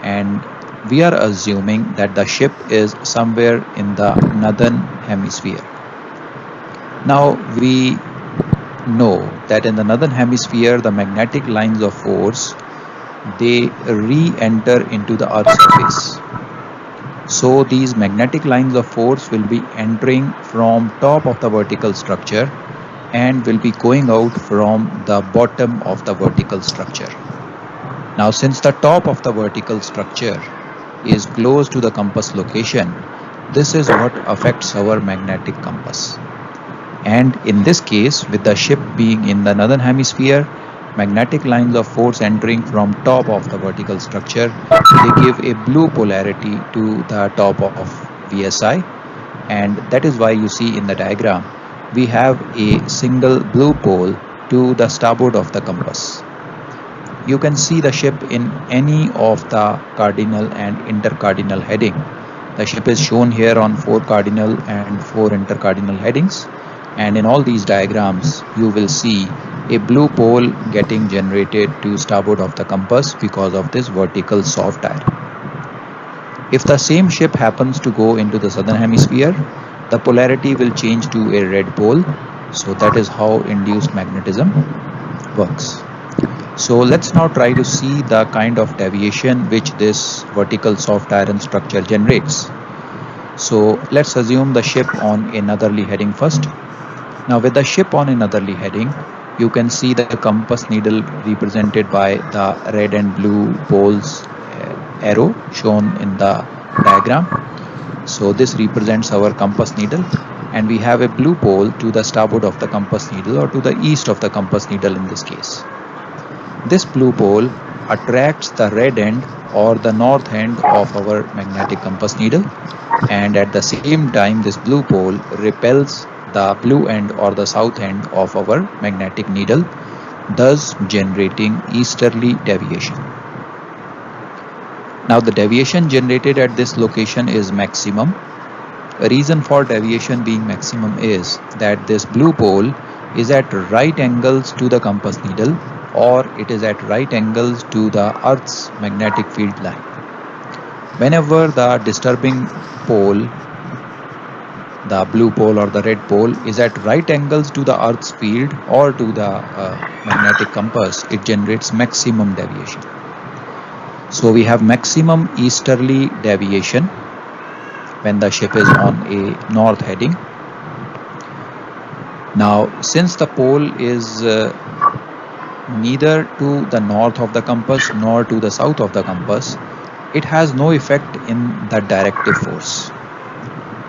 and we are assuming that the ship is somewhere in the northern hemisphere. Now we know that in the northern hemisphere the magnetic lines of force, they re-enter into the Earth's surface. So these magnetic lines of force will be entering from top of the vertical structure and will be going out from the bottom of the vertical structure. Now, since the top of the vertical structure is close to the compass location, this is what affects our magnetic compass. And in this case, with the ship being in the northern hemisphere, magnetic lines of force entering from top of the vertical structure, they give a blue polarity to the top of VSI, and that is why you see in the diagram we have a single blue pole to the starboard of the compass. You can see the ship in any of the cardinal and intercardinal heading. The ship is shown here on 4 cardinal and 4 intercardinal headings, and in all these diagrams you will see a blue pole getting generated to starboard of the compass because of this vertical soft iron. If the same ship happens to go into the southern hemisphere, the polarity will change to a red pole. So that is how induced magnetism works. So let's now try to see the kind of deviation which this vertical soft iron structure generates. So let's assume the ship on a northerly heading first. Now with the ship on a northerly heading, you can see the compass needle represented by the red and blue poles arrow shown in the diagram. So this represents our compass needle, and we have a blue pole to the starboard of the compass needle, or to the east of the compass needle in this case. This blue pole attracts the red end or the north end of our magnetic compass needle, and at the same time this blue pole repels the blue end or the south end of our magnetic needle, thus generating easterly deviation. Now the deviation generated at this location is maximum. A reason for deviation being maximum is that this blue pole is at right angles to the compass needle, or it is at right angles to the Earth's magnetic field line. Whenever the disturbing pole, the blue pole or the red pole, is at right angles to the Earth's field or to the magnetic compass, it generates maximum deviation. So we have maximum easterly deviation when the ship is on a north heading. Now, since the pole is neither to the north of the compass nor to the south of the compass, it has no effect in the directive force.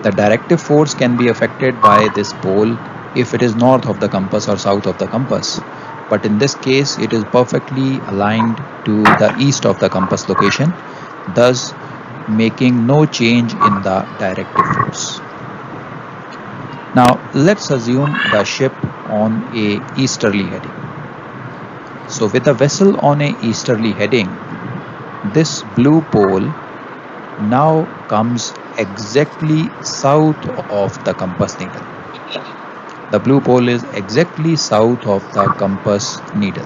The directive force can be affected by this pole if it is north of the compass or south of the compass, but in this case it is perfectly aligned to the east of the compass location, thus making no change in the directive force. Now let's assume the ship on a easterly heading. So with the vessel on a easterly heading, this blue pole now comes exactly south of the compass needle. The blue pole is exactly south of the compass needle.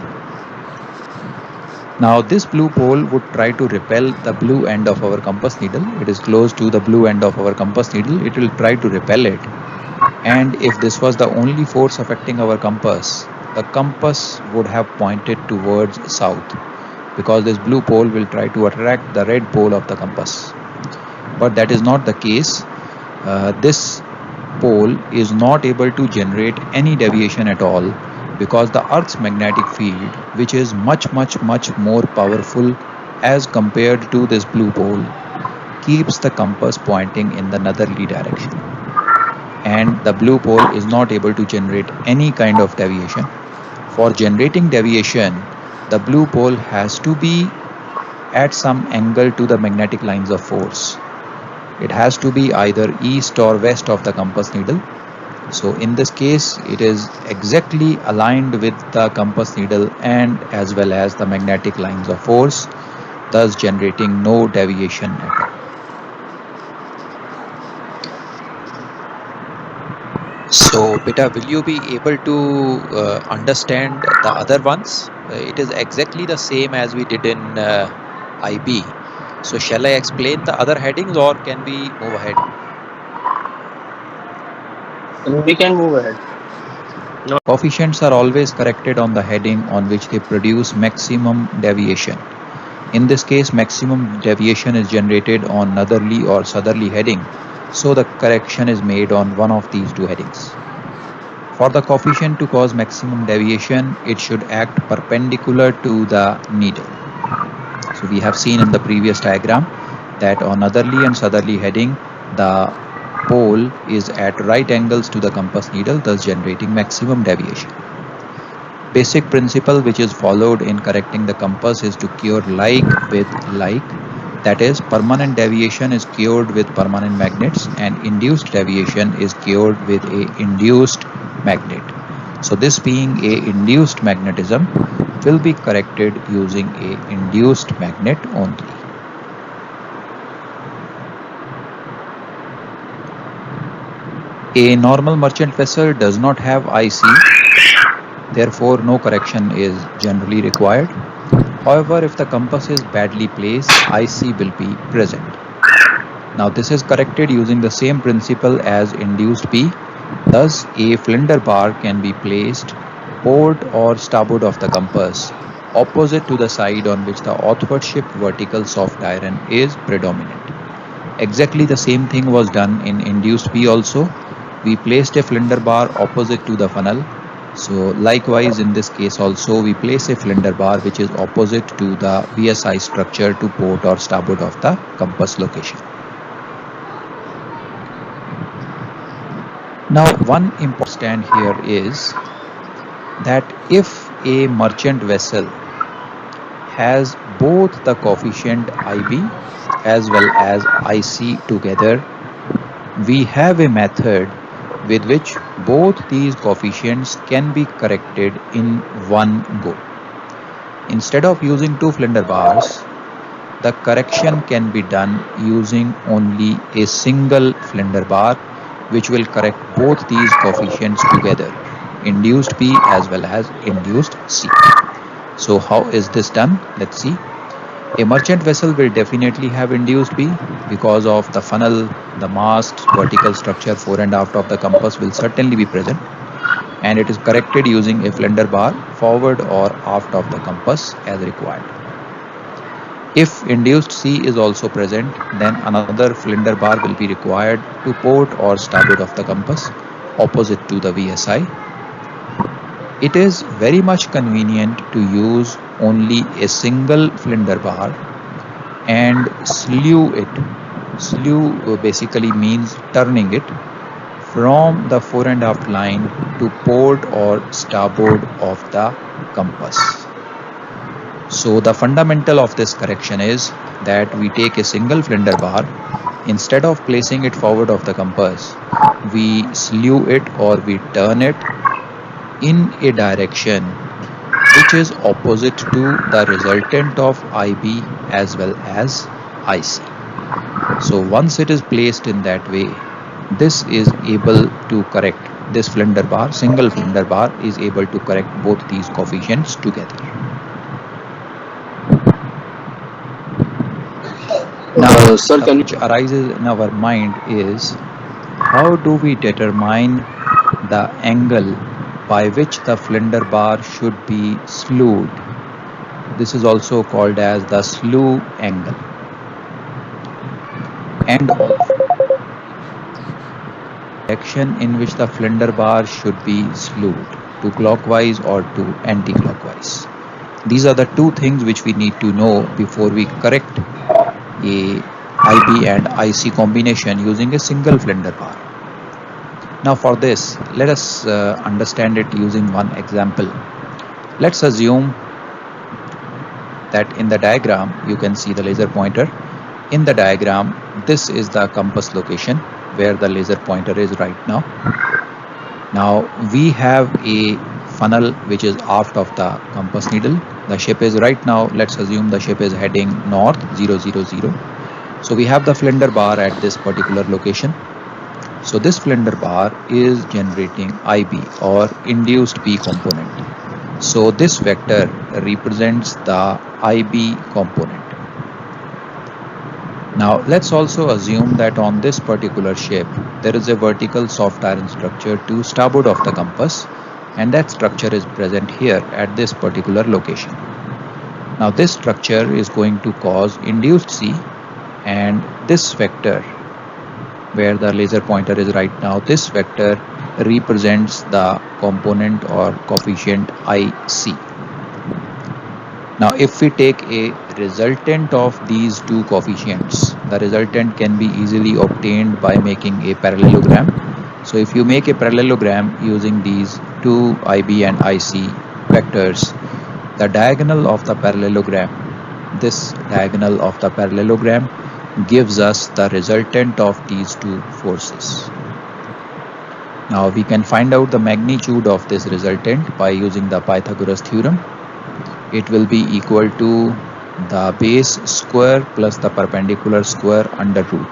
Now this blue pole would try to repel the blue end of our compass needle. It is close to the blue end of our compass needle. It will try to repel it. And if this was the only force affecting our compass, the compass would have pointed towards south, because this blue pole will try to attract the red pole of the compass. But that is not the case. This pole is not able to generate any deviation at all, because the Earth's magnetic field, which is much more powerful as compared to this blue pole, keeps the compass pointing in the northerly direction. And the blue pole is not able to generate any kind of deviation. For generating deviation, the blue pole has to be at some angle to the magnetic lines of force. It has to be either east or west of the compass needle. So in this case, it is exactly aligned with the compass needle and as well as the magnetic lines of force, thus generating no deviation at all. So, beta, will you be able to understand the other ones? It is exactly the same as we did in IB. So, shall I explain the other headings or can we move ahead? We can move ahead. No. Coefficients are always corrected on the heading on which they produce maximum deviation. In this case, maximum deviation is generated on northerly or southerly heading. So, the correction is made on one of these two headings. For the coefficient to cause maximum deviation, it should act perpendicular to the needle. So we have seen in the previous diagram that on northerly and southerly heading, the pole is at right angles to the compass needle, thus generating maximum deviation. Basic principle which is followed in correcting the compass is to cure like with like. That is, permanent deviation is cured with permanent magnets and induced deviation is cured with a induced magnet. So this being a induced magnetism will be corrected using a induced magnet only. A normal merchant vessel does not have IC, therefore no correction is generally required. However, if the compass is badly placed, IC will be present. Now this is corrected using the same principle as induced P. Thus, a flinder bar can be placed port or starboard of the compass, opposite to the side on which the outward shift vertical soft iron is predominant. Exactly the same thing was done in induced P also. We placed a flinder bar opposite to the funnel. So likewise in this case also we place a flinder bar which is opposite to the VSI structure to port or starboard of the compass location. Now one important stand here is that if a merchant vessel has both the coefficient IB as well as IC together, we have a method with which both these coefficients can be corrected in one go. Instead of using two flinder bars, the correction can be done using only a single flinder bar, which will correct both these coefficients together, induced P as well as induced C. So how is this done? Let's see. A merchant vessel will definitely have induced P because of the funnel, the mast, vertical structure fore and aft of the compass will certainly be present, and it is corrected using a flinder bar forward or aft of the compass as required. If induced C is also present, then another flinder bar will be required to port or starboard of the compass opposite to the VSI. It is very much convenient to use only a single flinder bar and slew it. Slew basically means turning it from the fore and aft line to port or starboard of the compass. So the fundamental of this correction is that we take a single flinder bar. Instead of placing it forward of the compass, we slew it or we turn it in a direction which is opposite to the resultant of IB as well as IC. So once it is placed in that way, this is able to correct, this flinder bar, single flinder bar is able to correct both these coefficients together. Sir, can which arises in our mind is, how do we determine the angle by which the flinder bar should be slewed? This is also called as the slew angle. And also direction in which the flinder bar should be slewed, to clockwise or to anti-clockwise. These are the two things which we need to know before we correct a IB and IC combination using a single flinder bar. Now for this, let us understand it using one example. Let's assume that in the diagram you can see the laser pointer. In the diagram, this is the compass location where the laser pointer is right now. Now we have a funnel which is aft of the compass needle. The ship is right now, let's assume the ship is heading north 000. So we have the flinder bar at this particular location. So this flinder bar is generating IB or induced B component. So this vector represents the IB component. Now let's also assume that on this particular ship there is a vertical soft iron structure to starboard of the compass, and that structure is present here at this particular location. Now this structure is going to cause induced C, and this vector where the laser pointer is right now, this vector represents the component or coefficient IC. Now if we take a resultant of these two coefficients, the resultant can be easily obtained by making a parallelogram. So if you make a parallelogram using these two IB and IC vectors, the diagonal of the parallelogram, this diagonal of the parallelogram gives us the resultant of these two forces. Now we can find out the magnitude of this resultant by using the Pythagoras theorem. It will be equal to the base square plus the perpendicular square under root.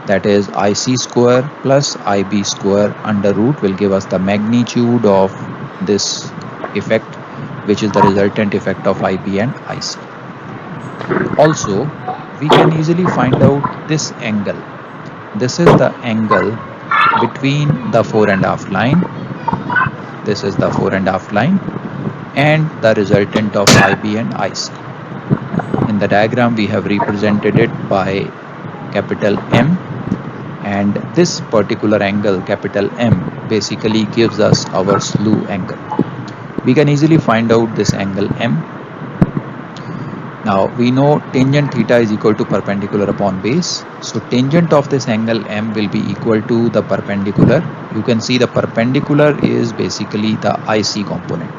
That is IC square plus IB square under root will give us the magnitude of this effect, which is the resultant effect of IB and IC. Also, we can easily find out this angle. This is the angle between the fore and aft line. This is the fore and aft line and the resultant of IB and IC. In the diagram we have represented it by capital M, and this particular angle capital M basically gives us our slew angle. We can easily find out this angle M. Now we know tangent theta is equal to perpendicular upon base. So tangent of this angle M will be equal to the perpendicular. You can see the perpendicular is basically the IC component,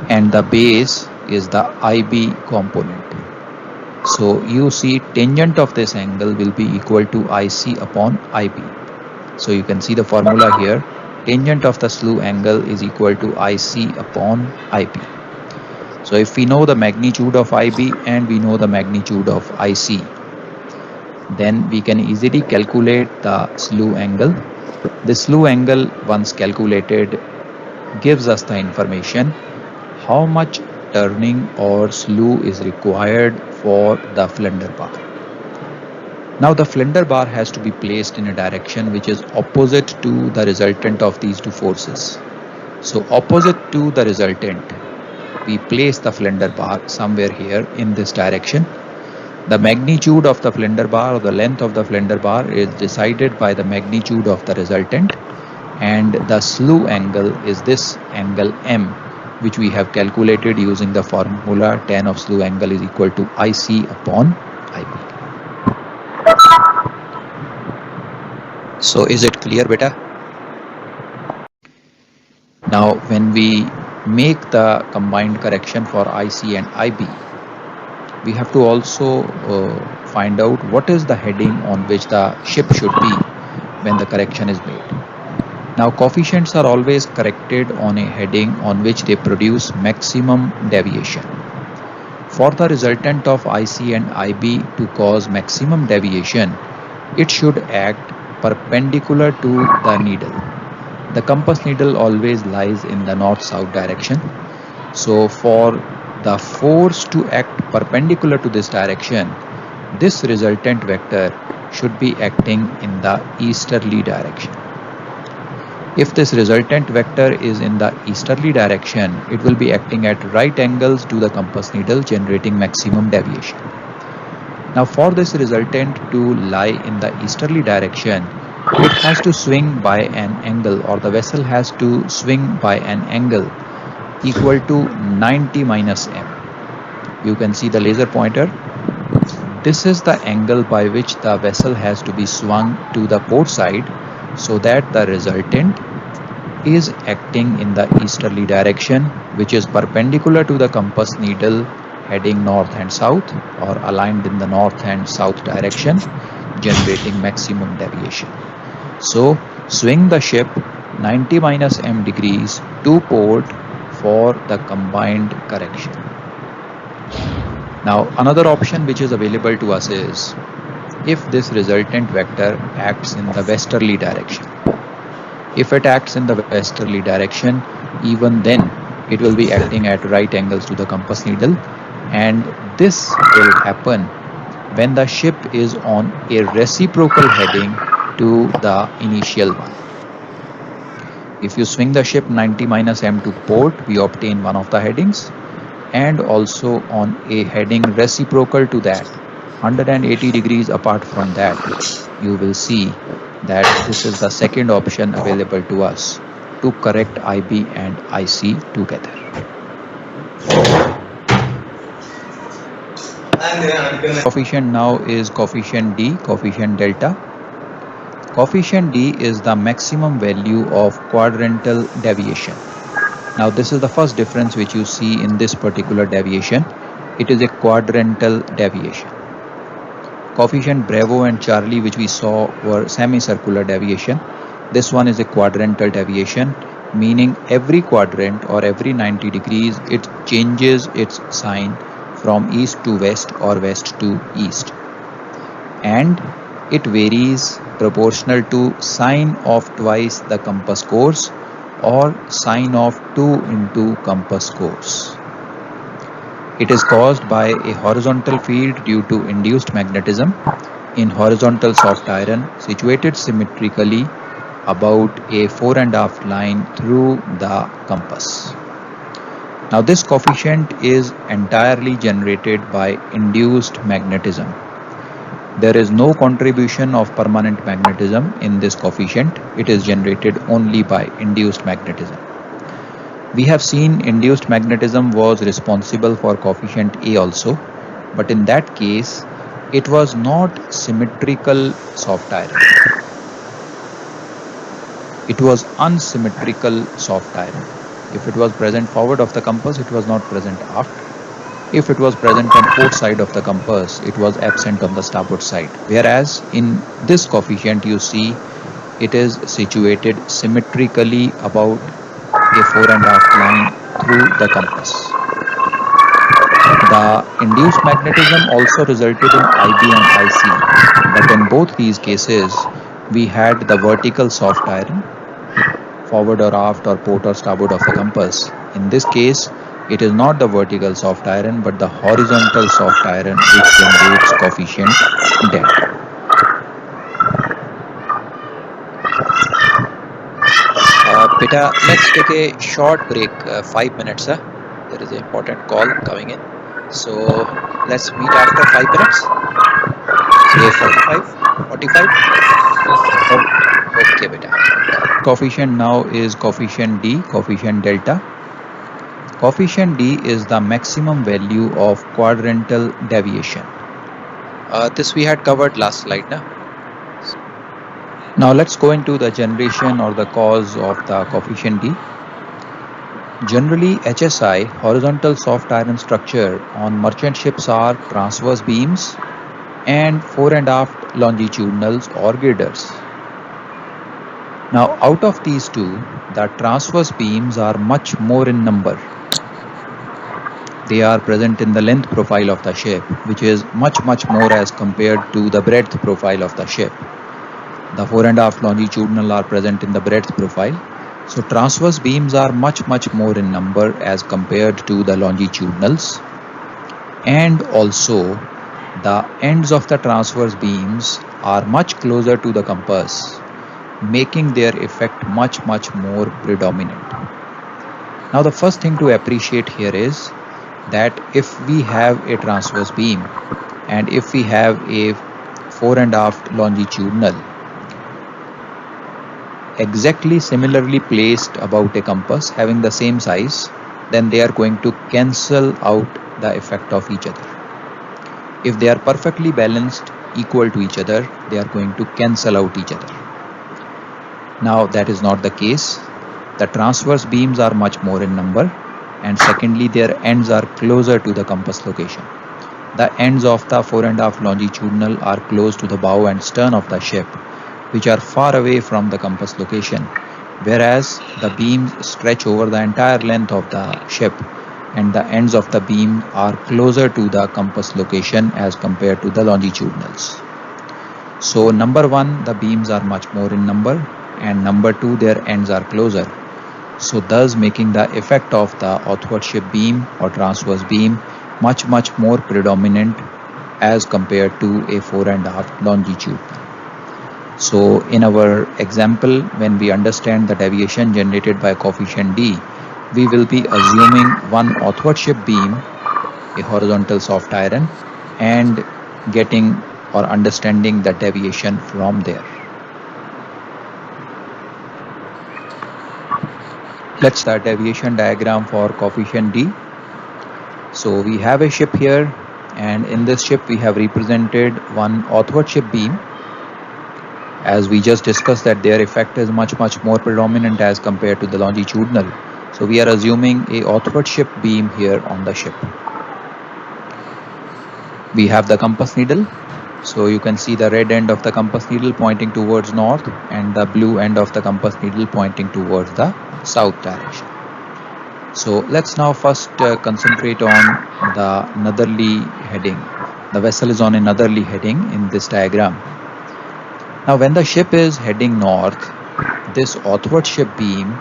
and the base is the IB component. So you see tangent of this angle will be equal to IC upon IB. So you can see the formula here. Tangent of the slew angle is equal to IC upon IB. So if we know the magnitude of IB and we know the magnitude of IC, then we can easily calculate the slew angle. The slew angle, once calculated, gives us the information how much turning or slew is required for the flinder bar. Now the flinder bar has to be placed in a direction which is opposite to the resultant of these two forces. So opposite to the resultant, we place the flinder bar somewhere here in this direction. The magnitude of the flinder bar or the length of the flinder bar is decided by the magnitude of the resultant, and the slew angle is this angle M, which we have calculated using the formula tan of slew angle is equal to IC upon IB. So is it clear, beta? Now when we make the combined correction for IC and IB, we have to also find out what is the heading on which the ship should be when the correction is made. Now coefficients are always corrected on a heading on which they produce maximum deviation. For the resultant of IC and IB to cause maximum deviation, it should act perpendicular to the needle. The compass needle always lies in the north-south direction. So for the force to act perpendicular to this direction, this resultant vector should be acting in the easterly direction. If this resultant vector is in the easterly direction, it will be acting at right angles to the compass needle, generating maximum deviation. Now for this resultant to lie in the easterly direction, it has to swing by an angle, or the vessel has to swing by an angle equal to 90 minus m. You can see the laser pointer. This is the angle by which the vessel has to be swung to the port side so that the resultant is acting in the easterly direction, which is perpendicular to the compass needle heading north and south, or aligned in the north and south direction, generating maximum deviation. So swing the ship 90 minus m degrees to port for the combined correction. Now another option which is available to us is if this resultant vector acts in the westerly direction. If it acts in the westerly direction, even then it will be acting at right angles to the compass needle, and this will happen when the ship is on a reciprocal heading to the initial one. If you swing the ship 90 minus m to port, we obtain one of the headings, and also on a heading reciprocal to that, 180 degrees apart from that, you will see that this is the second option available to us to correct IB and IC together. Coefficient now is coefficient D, coefficient delta. Coefficient D is the maximum value of quadrantal deviation. Now this is the first difference which you see in this particular deviation. It is a quadrantal deviation. Coefficient Bravo and Charlie, which we saw, were semicircular deviation. This one is a quadrantal deviation, meaning every quadrant or every 90 degrees it changes its sign from east to west or west to east, and it varies proportional to sine of twice the compass course or sine of 2 into compass course. It is caused by a horizontal field due to induced magnetism in horizontal soft iron situated symmetrically about a 4.5 line through the compass. Now this coefficient is entirely generated by induced magnetism. There is no contribution of permanent magnetism in this coefficient. It is generated only by induced magnetism. We have seen induced magnetism was responsible for coefficient A also, but in that case it was not symmetrical soft iron. It was unsymmetrical soft iron. If it was present forward of the compass, it was not present aft. If it was present on port side of the compass, it was absent on the starboard side. Whereas in this coefficient you see it is situated symmetrically about a 4.5 line through the compass. The induced magnetism also resulted in IB and IC, but in both these cases we had the vertical soft iron, forward or aft or port or starboard of the compass. In this case, it is not the vertical soft iron but the horizontal soft iron which generates coefficient delta. Beta, let's take a short break, 5 minutes. There is an important call coming in. So let's meet after 5 minutes. Say 45, 45. Okay, beta. Coefficient now is coefficient D, coefficient delta. Coefficient D is the maximum value of quadrantal deviation. This we had covered last slide. Now let's go into the generation or the cause of the coefficient D. Generally, HSI, horizontal soft iron structure on merchant ships are transverse beams and fore and aft longitudinals or girders. Now out of these two, the transverse beams are much more in number. They are present in the length profile of the ship, which is much more as compared to the breadth profile of the ship. The fore and aft longitudinal are present in the breadth profile. So transverse beams are much more in number as compared to the longitudinals, and also the ends of the transverse beams are much closer to the compass, making their effect much more predominant. Now the first thing to appreciate here is that if we have a transverse beam and if we have a fore and aft longitudinal exactly similarly placed about a compass having the same size, then they are going to cancel out the effect of each other. If they are perfectly balanced, equal to each other, they are going to cancel out each other. Now that is not the case. The transverse beams are much more in number, and secondly their ends are closer to the compass location. The ends of the fore and aft longitudinal are close to the bow and stern of the ship, which are far away from the compass location, whereas the beams stretch over the entire length of the ship and the ends of the beam are closer to the compass location as compared to the longitudinals. So number one, the beams are much more in number, and number two, their ends are closer. So thus making the effect of the outward ship beam or transverse beam much more predominant as compared to a fore and aft longitudinal. So in our example, when we understand the deviation generated by coefficient D, we will be assuming one outward ship beam, a horizontal soft iron, and getting or understanding the deviation from there. Let's start deviation diagram for coefficient D. So we have a ship here, and in this ship we have represented one outward ship beam. As we just discussed that their effect is much more predominant as compared to the longitudinal. So we are assuming a outward ship beam here on the ship. We have the compass needle. So you can see the red end of the compass needle pointing towards north and the blue end of the compass needle pointing towards the south direction. So let's now first concentrate on the northerly heading. The vessel is on a northerly heading in this diagram. Now when the ship is heading north, this outward ship beam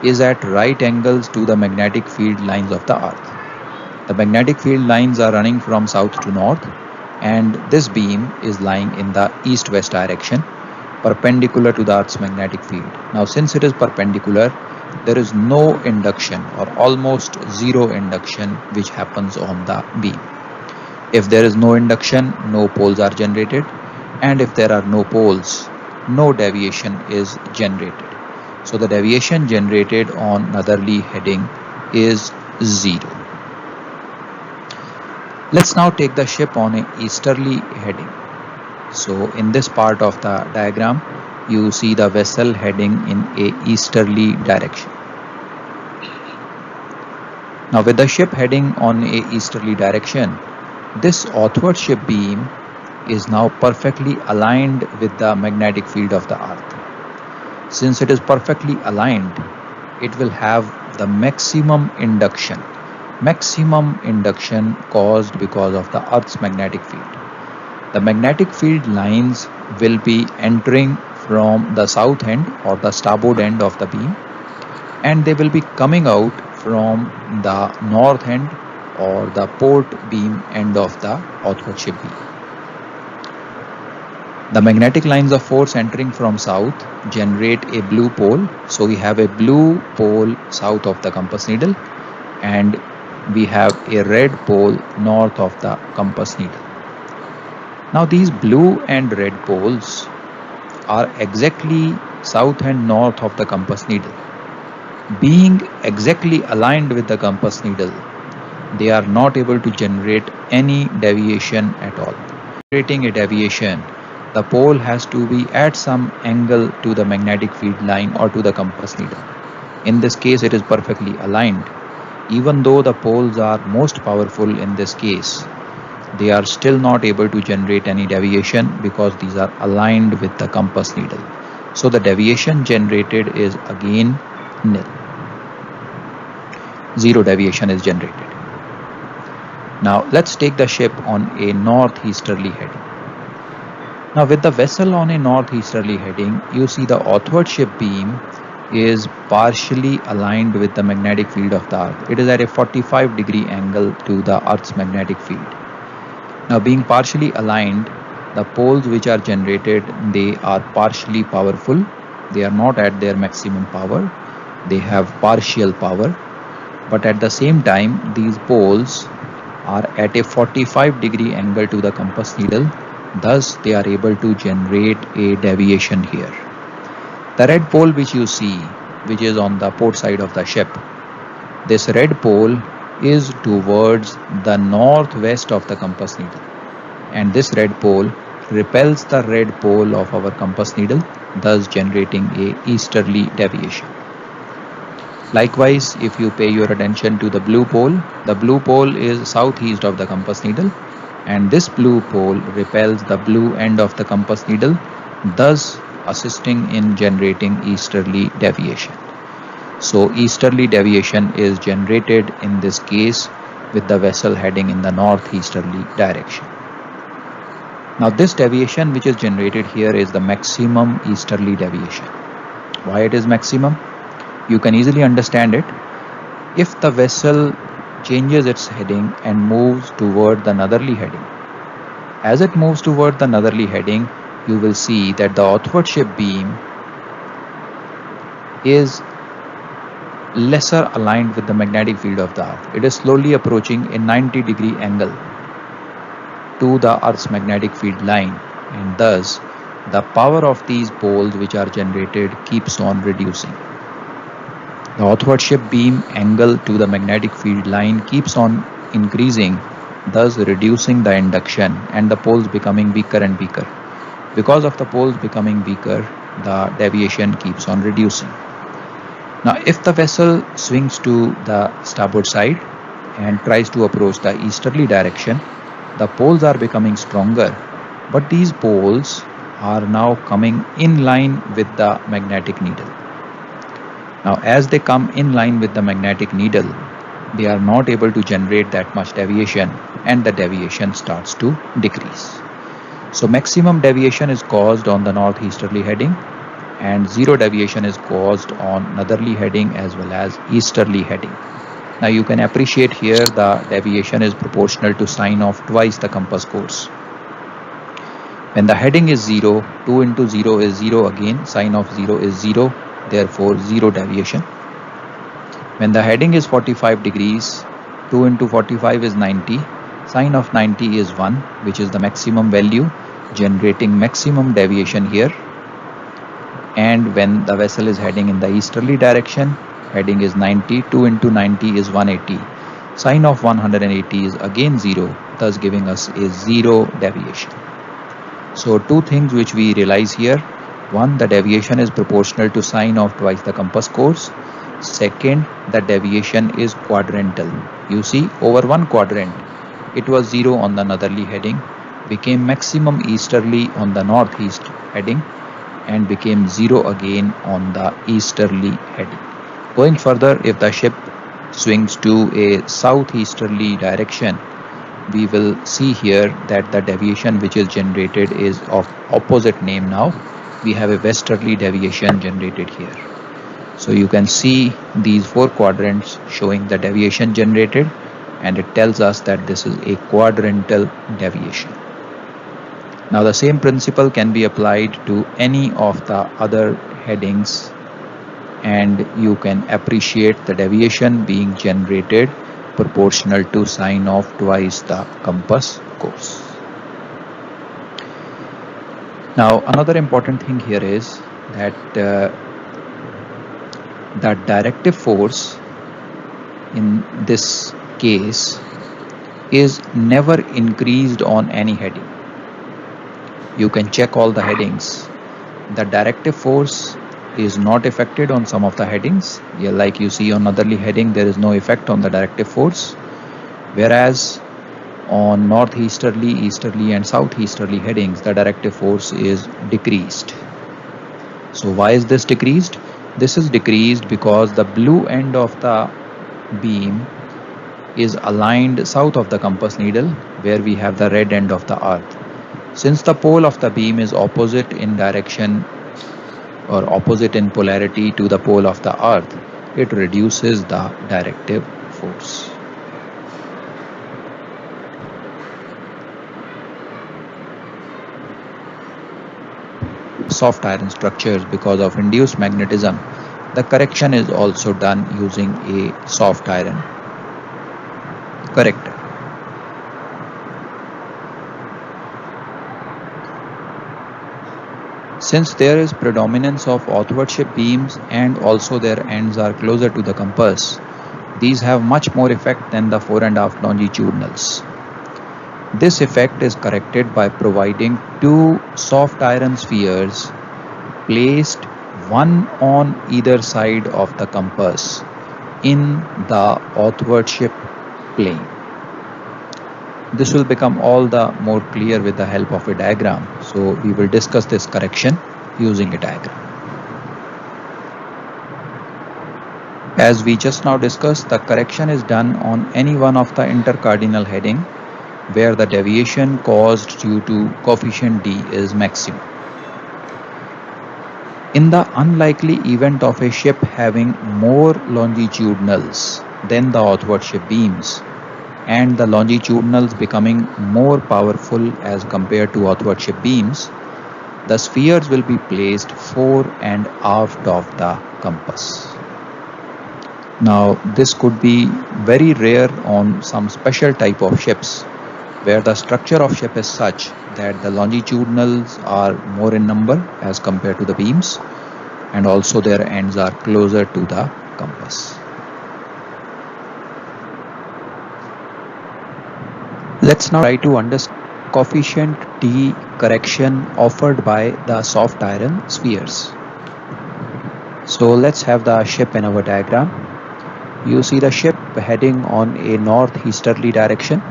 is at right angles to the magnetic field lines of the earth. The magnetic field lines are running from south to north, and this beam is lying in the east-west direction, perpendicular to the earth's magnetic field. Now since it is perpendicular, there is no induction or almost zero induction which happens on the beam. If there is no induction, no poles are generated, and if there are no poles, no deviation is generated. So the deviation generated on northerly heading is 0. Let's now take the ship on a easterly heading. So in this part of the diagram, you see the vessel heading in a easterly direction. Now with the ship heading on a easterly direction, this outward ship beam is now perfectly aligned with the magnetic field of the earth. Since it is perfectly aligned, it will have the maximum induction caused because of the earth's magnetic field. The magnetic field lines will be entering from the south end or the starboard end of the beam, and they will be coming out from the north end or the port beam end of the outward ship beam. The magnetic lines of force entering from south generate a blue pole. So we have a blue pole south of the compass needle, and we have a red pole north of the compass needle. Now these blue and red poles are exactly south and north of the compass needle. Being exactly aligned with the compass needle, they are not able to generate any deviation at all. Generating a deviation, the pole has to be at some angle to the magnetic field line or to the compass needle. In this case, it is perfectly aligned. Even though the poles are most powerful in this case, they are still not able to generate any deviation because these are aligned with the compass needle. So the deviation generated is again nil. Zero deviation is generated. Now let's take the ship on a northeasterly heading. Now with the vessel on a northeasterly heading, you see the outward ship beam is partially aligned with the magnetic field of the earth. It is at a 45-degree angle to the earth's magnetic field. Now, being partially aligned, the poles which are generated, they are partially powerful. They are not at their maximum power. They have partial power. But at the same time, these poles are at a 45-degree angle to the compass needle. Thus, they are able to generate a deviation here. The red pole which you see, which is on the port side of the ship, this red pole is towards the northwest of the compass needle, and this red pole repels the red pole of our compass needle, thus generating a easterly deviation. Likewise, if you pay your attention to the blue pole is southeast of the compass needle, and this blue pole repels the blue end of the compass needle, thus assisting in generating easterly deviation. So easterly deviation is generated in this case with the vessel heading in the northeasterly direction. Now this deviation which is generated here is the maximum easterly deviation. Why it is maximum? You can easily understand it. If the vessel changes its heading and moves toward the northerly heading, as it moves toward the northerly heading, you will see that the outward ship beam is lesser aligned with the magnetic field of the Earth. It is slowly approaching a 90-degree angle to the Earth's magnetic field line, and thus the power of these poles which are generated keeps on reducing. The outward ship beam angle to the magnetic field line keeps on increasing, thus reducing the induction and the poles becoming weaker and weaker. Because of the poles becoming weaker, the deviation keeps on reducing. Now, if the vessel swings to the starboard side and tries to approach the easterly direction, the poles are becoming stronger, but these poles are now coming in line with the magnetic needle. Now, as they come in line with the magnetic needle, they are not able to generate that much deviation, and the deviation starts to decrease. So maximum deviation is caused on the northeasterly heading, and zero deviation is caused on northerly heading as well as easterly heading. Now you can appreciate here the deviation is proportional to sine of twice the compass course. When the heading is 0, 2 into 0 is 0 again, sine of 0 is 0, therefore 0 deviation. When the heading is 45 degrees, 2 into 45 is 90, sine of 90 is 1, which is the maximum value, generating maximum deviation here. And when the vessel is heading in the easterly direction, heading is 90, 2 into 90 is 180, sine of 180 is again 0, thus giving us a 0 deviation. So two things which we realize here: one, the deviation is proportional to sine of twice the compass course. Second, the deviation is quadrantal. You see, over one quadrant, it was 0 on the northerly heading, became maximum easterly on the northeast heading, and became 0 again on the easterly heading. Going further, if the ship swings to a southeasterly direction, we will see here that the deviation which is generated is of opposite name now. We have a westerly deviation generated here. So you can see these 4 quadrants showing the deviation generated, and it tells us that this is a quadrantal deviation. Now the same principle can be applied to any of the other headings, and you can appreciate the deviation being generated proportional to sine of twice the compass course. Now another important thing here is that the directive force in this case is never increased on any heading. You can check all the headings. The directive force is not affected on some of the headings. Yeah, like you see on northerly heading, there is no effect on the directive force, whereas on northeasterly, easterly and southeasterly headings, the directive force is decreased. So why is this decreased? This is decreased because the blue end of the beam is aligned south of the compass needle, where we have the red end of the earth. Since the pole of the beam is opposite in direction or opposite in polarity to the pole of the earth, it reduces the directive force. soft iron structures because of induced magnetism, the correction is also done using a soft iron corrector. Since there is predominance of authward-ship beams and also their ends are closer to the compass, these have much more effect than the fore and aft longitudinals. This effect is corrected by providing two soft iron spheres placed one on either side of the compass in the authward-ship plane. This will become all the more clear with the help of a diagram. So we will discuss this correction using a diagram. As we just now discussed, the correction is done on any one of the intercardinal heading where the deviation caused due to coefficient D is maximum. In the unlikely event of a ship having more longitudinals than the outward ship beams, and the longitudinals becoming more powerful as compared to outward ship beams, the spheres will be placed fore and aft of the compass. Now, this could be very rare on some special type of ships where the structure of ship is such that the longitudinals are more in number as compared to the beams, and also their ends are closer to the compass. Let's now try to understand coefficient T correction offered by the soft iron spheres. So let's have the ship in our diagram. You see the ship heading on a northeasterly direction.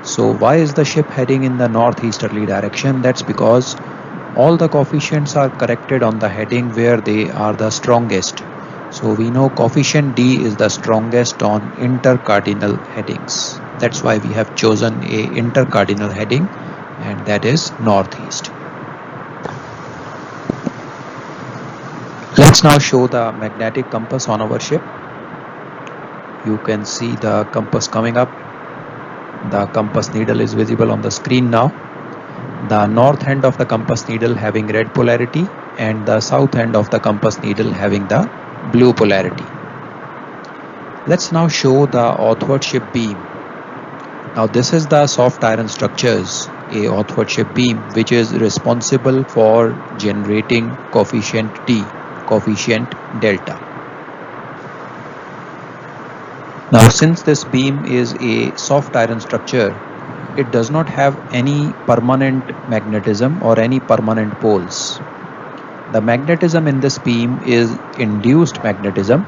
So why is the ship heading in the northeasterly direction? That's because all the coefficients are corrected on the heading where they are the strongest. So we know coefficient D is the strongest on intercardinal headings. That's why we have chosen a intercardinal heading, and that is northeast. Let's now show the magnetic compass on our ship. You can see the compass coming up. The compass needle is visible on the screen now. The north end of the compass needle having red polarity and the south end of the compass needle having the blue polarity. Let's now show the outward ship beam. Now this is the soft iron structures, a outward ship beam, which is responsible for generating coefficient T, coefficient delta. Now since this beam is a soft iron structure, it does not have any permanent magnetism or any permanent poles. The magnetism in this beam is induced magnetism,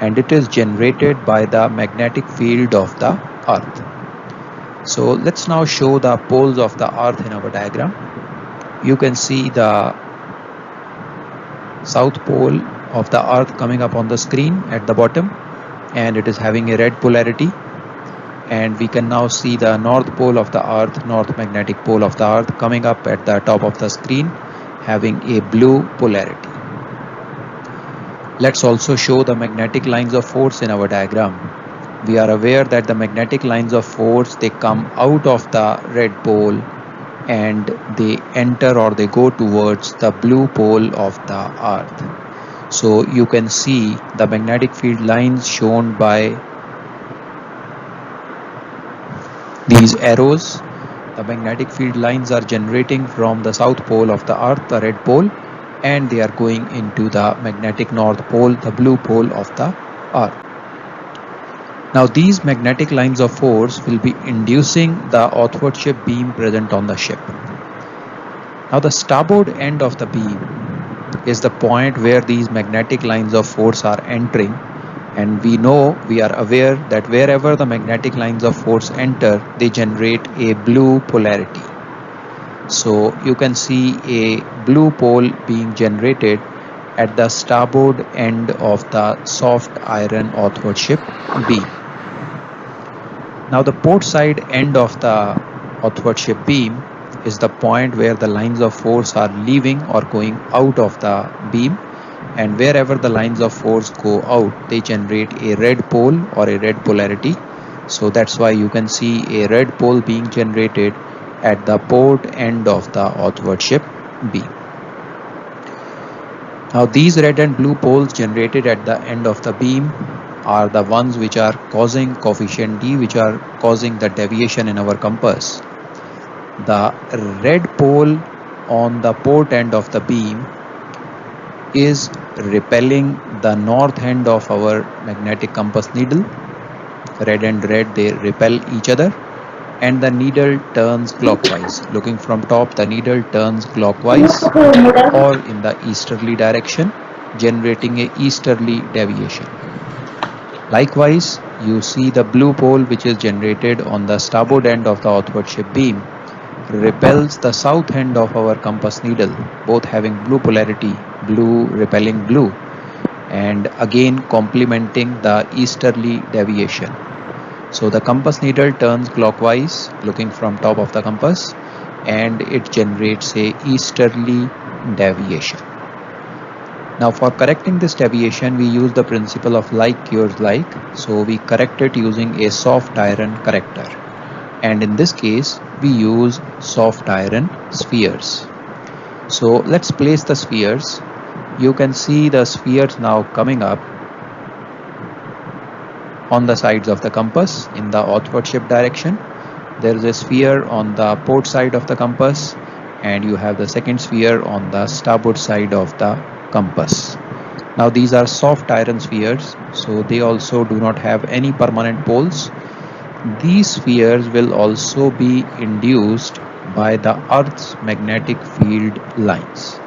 and it is generated by the magnetic field of the earth. So let's now show the poles of the earth in our diagram. You can see the south pole of the earth coming up on the screen at the bottom, and it is having a red polarity. And we can now see the north pole of the earth, north magnetic pole of the earth, coming up at the top of the screen having a blue polarity. Let's also show the magnetic lines of force in our diagram. We are aware that the magnetic lines of force, they come out of the red pole and they enter or they go towards the blue pole of the earth. So you can see the magnetic field lines shown by these arrows. The magnetic field lines are generating from the south pole of the earth, the red pole, and they are going into the magnetic north pole, the blue pole of the earth. Now these magnetic lines of force will be inducing the outward ship beam present on the ship. Now the starboard end of the beam is the point where these magnetic lines of force are entering, and we are aware that wherever the magnetic lines of force enter, they generate a blue polarity. So you can see a blue pole being generated at the starboard end of the soft iron outward ship beam. Now the port side end of the outward ship beam is the point where the lines of force are leaving or going out of the beam, and wherever the lines of force go out, they generate a red pole or a red polarity. So that's why you can see a red pole being generated at the port end of the outward ship beam. Now these red and blue poles generated at the end of the beam are the ones which are causing coefficient D, which are causing the deviation in our compass. The red pole on the port end of the beam is repelling the north end of our magnetic compass needle. Red and red, they repel each other, and the needle turns clockwise. Looking from top, the needle turns clockwise or in the easterly direction, generating a easterly deviation. Likewise, you see the blue pole which is generated on the starboard end of the outward ship beam repels the south end of our compass needle, both having blue polarity, blue repelling blue, and again complementing the easterly deviation. So the compass needle turns clockwise looking from top of the compass, and it generates a easterly deviation. Now for correcting this deviation, we use the principle of like cures like. So we correct it using a soft iron corrector. And in this case, we use soft iron spheres. So let's place the spheres. You can see the spheres now coming up on the sides of the compass in the outward ship direction. There is a sphere on the port side of the compass, and you have the second sphere on the starboard side of the compass. Now these are soft iron spheres, so they also do not have any permanent poles. These spheres will also be induced by the Earth's magnetic field lines.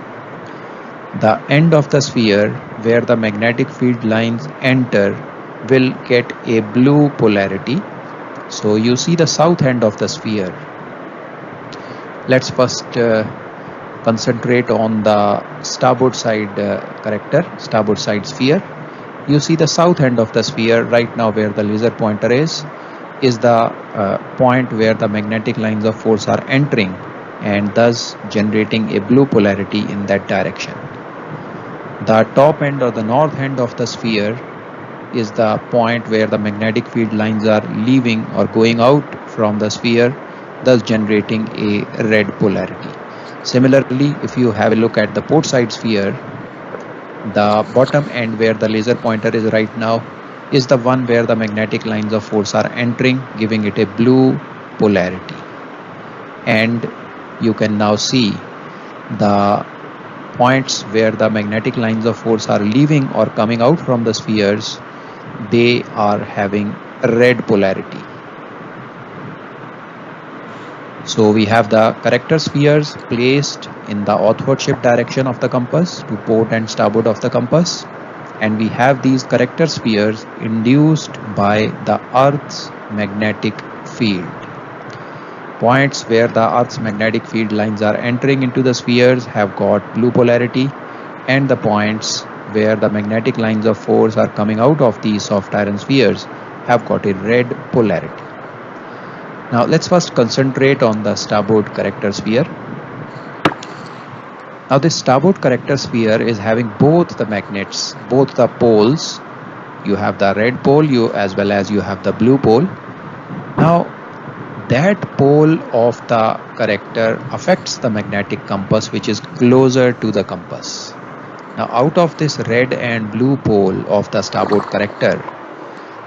The end of the sphere where the magnetic field lines enter will get a blue polarity. So you see the south end of the sphere. Let's first concentrate on the starboard side corrector, starboard side sphere. You see the south end of the sphere right now where the laser pointer is the point where the magnetic lines of force are entering, and thus generating a blue polarity in that direction. The top end or the north end of the sphere is the point where the magnetic field lines are leaving or going out from the sphere, thus generating a red polarity. Similarly, if you have a look at the port side sphere, the bottom end where the laser pointer is right now is the one where the magnetic lines of force are entering, giving it a blue polarity. And you can now see the points where the magnetic lines of force are leaving or coming out from the spheres, they are having red polarity. So we have the corrector spheres placed in the outward ship direction of the compass to port and starboard of the compass, and we have these corrector spheres induced by the Earth's magnetic field. Points where the Earth's magnetic field lines are entering into the spheres have got blue polarity, and the points where the magnetic lines of force are coming out of these soft iron spheres have got a red polarity. Now let's first concentrate on the starboard corrector sphere. Now this starboard corrector sphere is having both the magnets, both the poles. You have the red pole as well as you have the blue pole. Now that pole of the corrector affects the magnetic compass which is closer to the compass. Now out of this red and blue pole of the starboard corrector,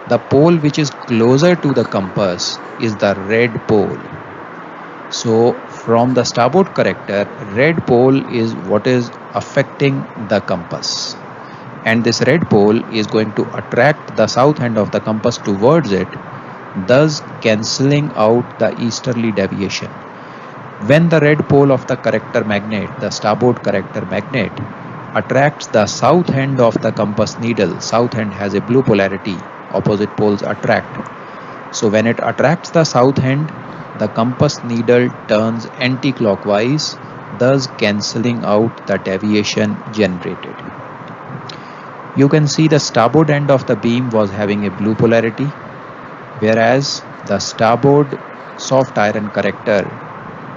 the pole which is closer to the compass is the red pole. So from the starboard corrector, red pole is what is affecting the compass. And this red pole is going to attract the south end of the compass towards it, thus cancelling out the easterly deviation. When the red pole of the corrector magnet, the starboard corrector magnet, attracts the south end of the compass needle, south end has a blue polarity, opposite poles attract. So when it attracts the south end, the compass needle turns anti-clockwise, thus cancelling out the deviation generated. You can see the starboard end of the beam was having a blue polarity, whereas the starboard soft iron corrector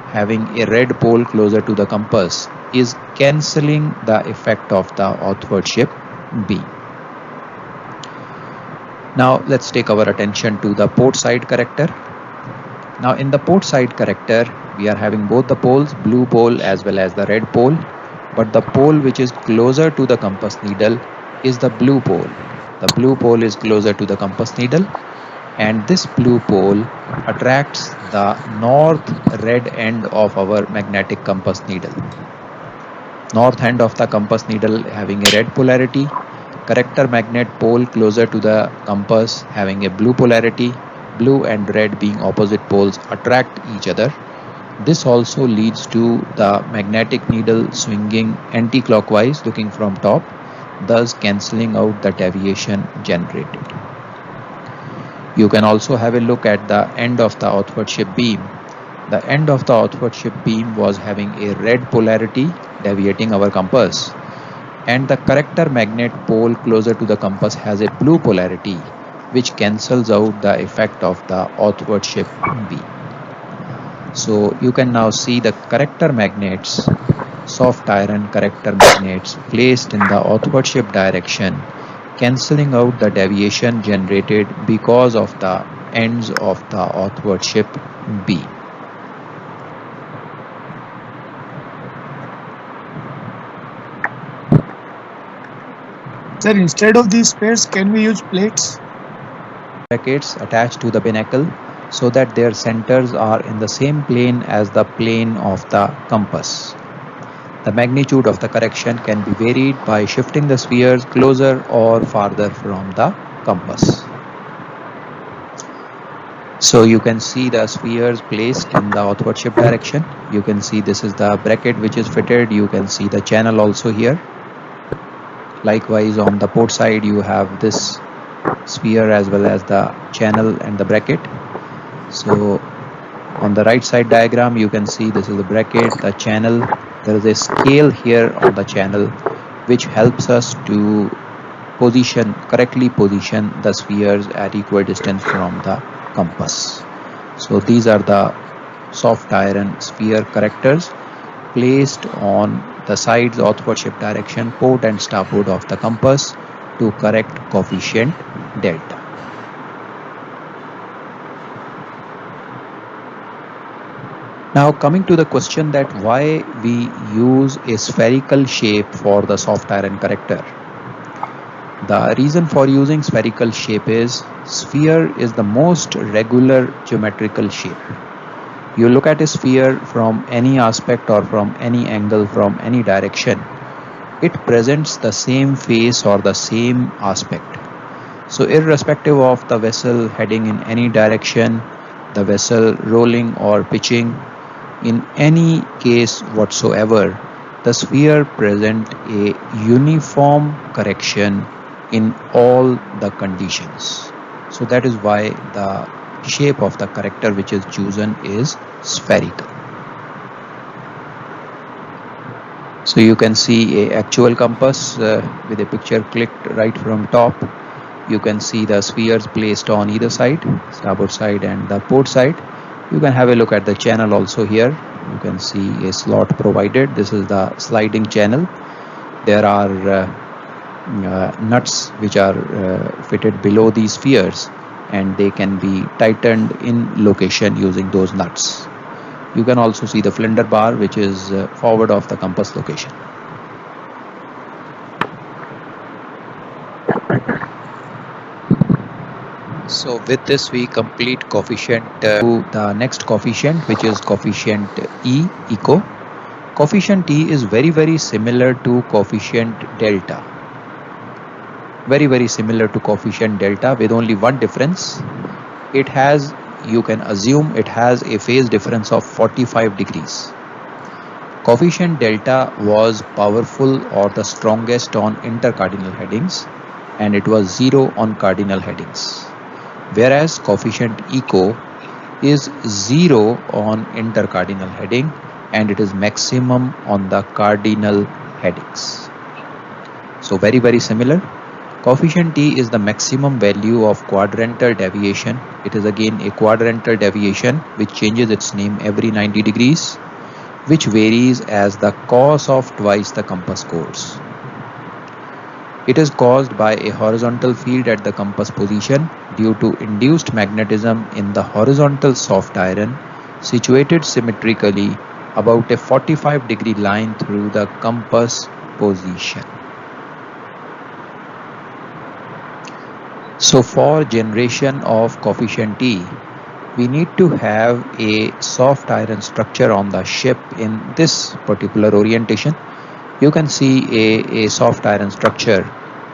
having a red pole closer to the compass is cancelling the effect of the outward ship beam. Now let's take our attention to the port side corrector. Now in the port side corrector, we are having both the poles, blue pole as well as the red pole. but the pole which is closer to the compass needle is the blue pole. The blue pole is closer to the compass needle, and this blue pole attracts the north red end of our magnetic compass needle. North end of the compass needle having a red polarity, corrector magnet pole closer to the compass having a blue polarity, blue and red being opposite poles attract each other. This also leads to the magnetic needle swinging anti-clockwise looking from top, thus cancelling out the deviation generated. You can also have a look at the end of the outward-ship beam. The end of the outward-ship beam was having a red polarity deviating our compass, and the corrector magnet pole closer to the compass has a blue polarity which cancels out the effect of the outward-ship beam. So you can now see the corrector magnets, soft iron corrector magnets placed in the outward-ship direction, cancelling out the deviation generated because of the ends of the outward-ship beam. Sir, instead of these spares, can we use plates? Brackets attached to the binnacle so that their centers are in the same plane as the plane of the compass. The magnitude of the correction can be varied by shifting the spheres closer or farther from the compass. So you can see the spheres placed in the outward ship direction. You can see this is the bracket which is fitted. You can see the channel also here. Likewise, on the port side you have this sphere as well as the channel and the bracket. So on the right side diagram you can see this is the bracket, the channel. There is a scale here on the channel which helps us to correctly position the spheres at equal distance from the compass. So these are the soft iron sphere correctors placed on the sides outward ship direction, port and starboard of the compass to correct coefficient delta. Now coming to the question that why we use a spherical shape for the soft iron corrector. The reason for using spherical shape is sphere is the most regular geometrical shape. You look at a sphere from any aspect or from any angle, from any direction, it presents the same face or the same aspect. So irrespective of the vessel heading in any direction, the vessel rolling or pitching, in any case whatsoever, the sphere present a uniform correction in all the conditions. So that is why the shape of the corrector which is chosen is spherical. So you can see a actual compass with a picture clicked right from top. You can see the spheres placed on either side, starboard side and the port side. You can have a look at the channel also here. You can see a slot provided. This is the sliding channel. There are nuts which are fitted below these spheres, and they can be tightened in location using those nuts. You can also see the flinder bar which is forward of the compass location. So with this we complete coefficient to the next coefficient, which is coefficient E, eco. Coefficient E is very similar to coefficient delta. Very similar to coefficient delta, with only one difference. It has, you can assume it has a phase difference of 45 degrees. Coefficient delta was powerful or the strongest on intercardinal headings, and it was 0 on cardinal headings. Whereas coefficient eco is 0 on intercardinal heading, and it is maximum on the cardinal headings. So very similar. Coefficient T is the maximum value of quadrantal deviation. It is again a quadrantal deviation which changes its name every 90 degrees, which varies as the cos of twice the compass course. It is caused by a horizontal field at the compass position due to induced magnetism in the horizontal soft iron situated symmetrically about a 45-degree line through the compass position. So for generation of coefficient T, we need to have a soft iron structure on the ship in this particular orientation. You can see a soft iron structure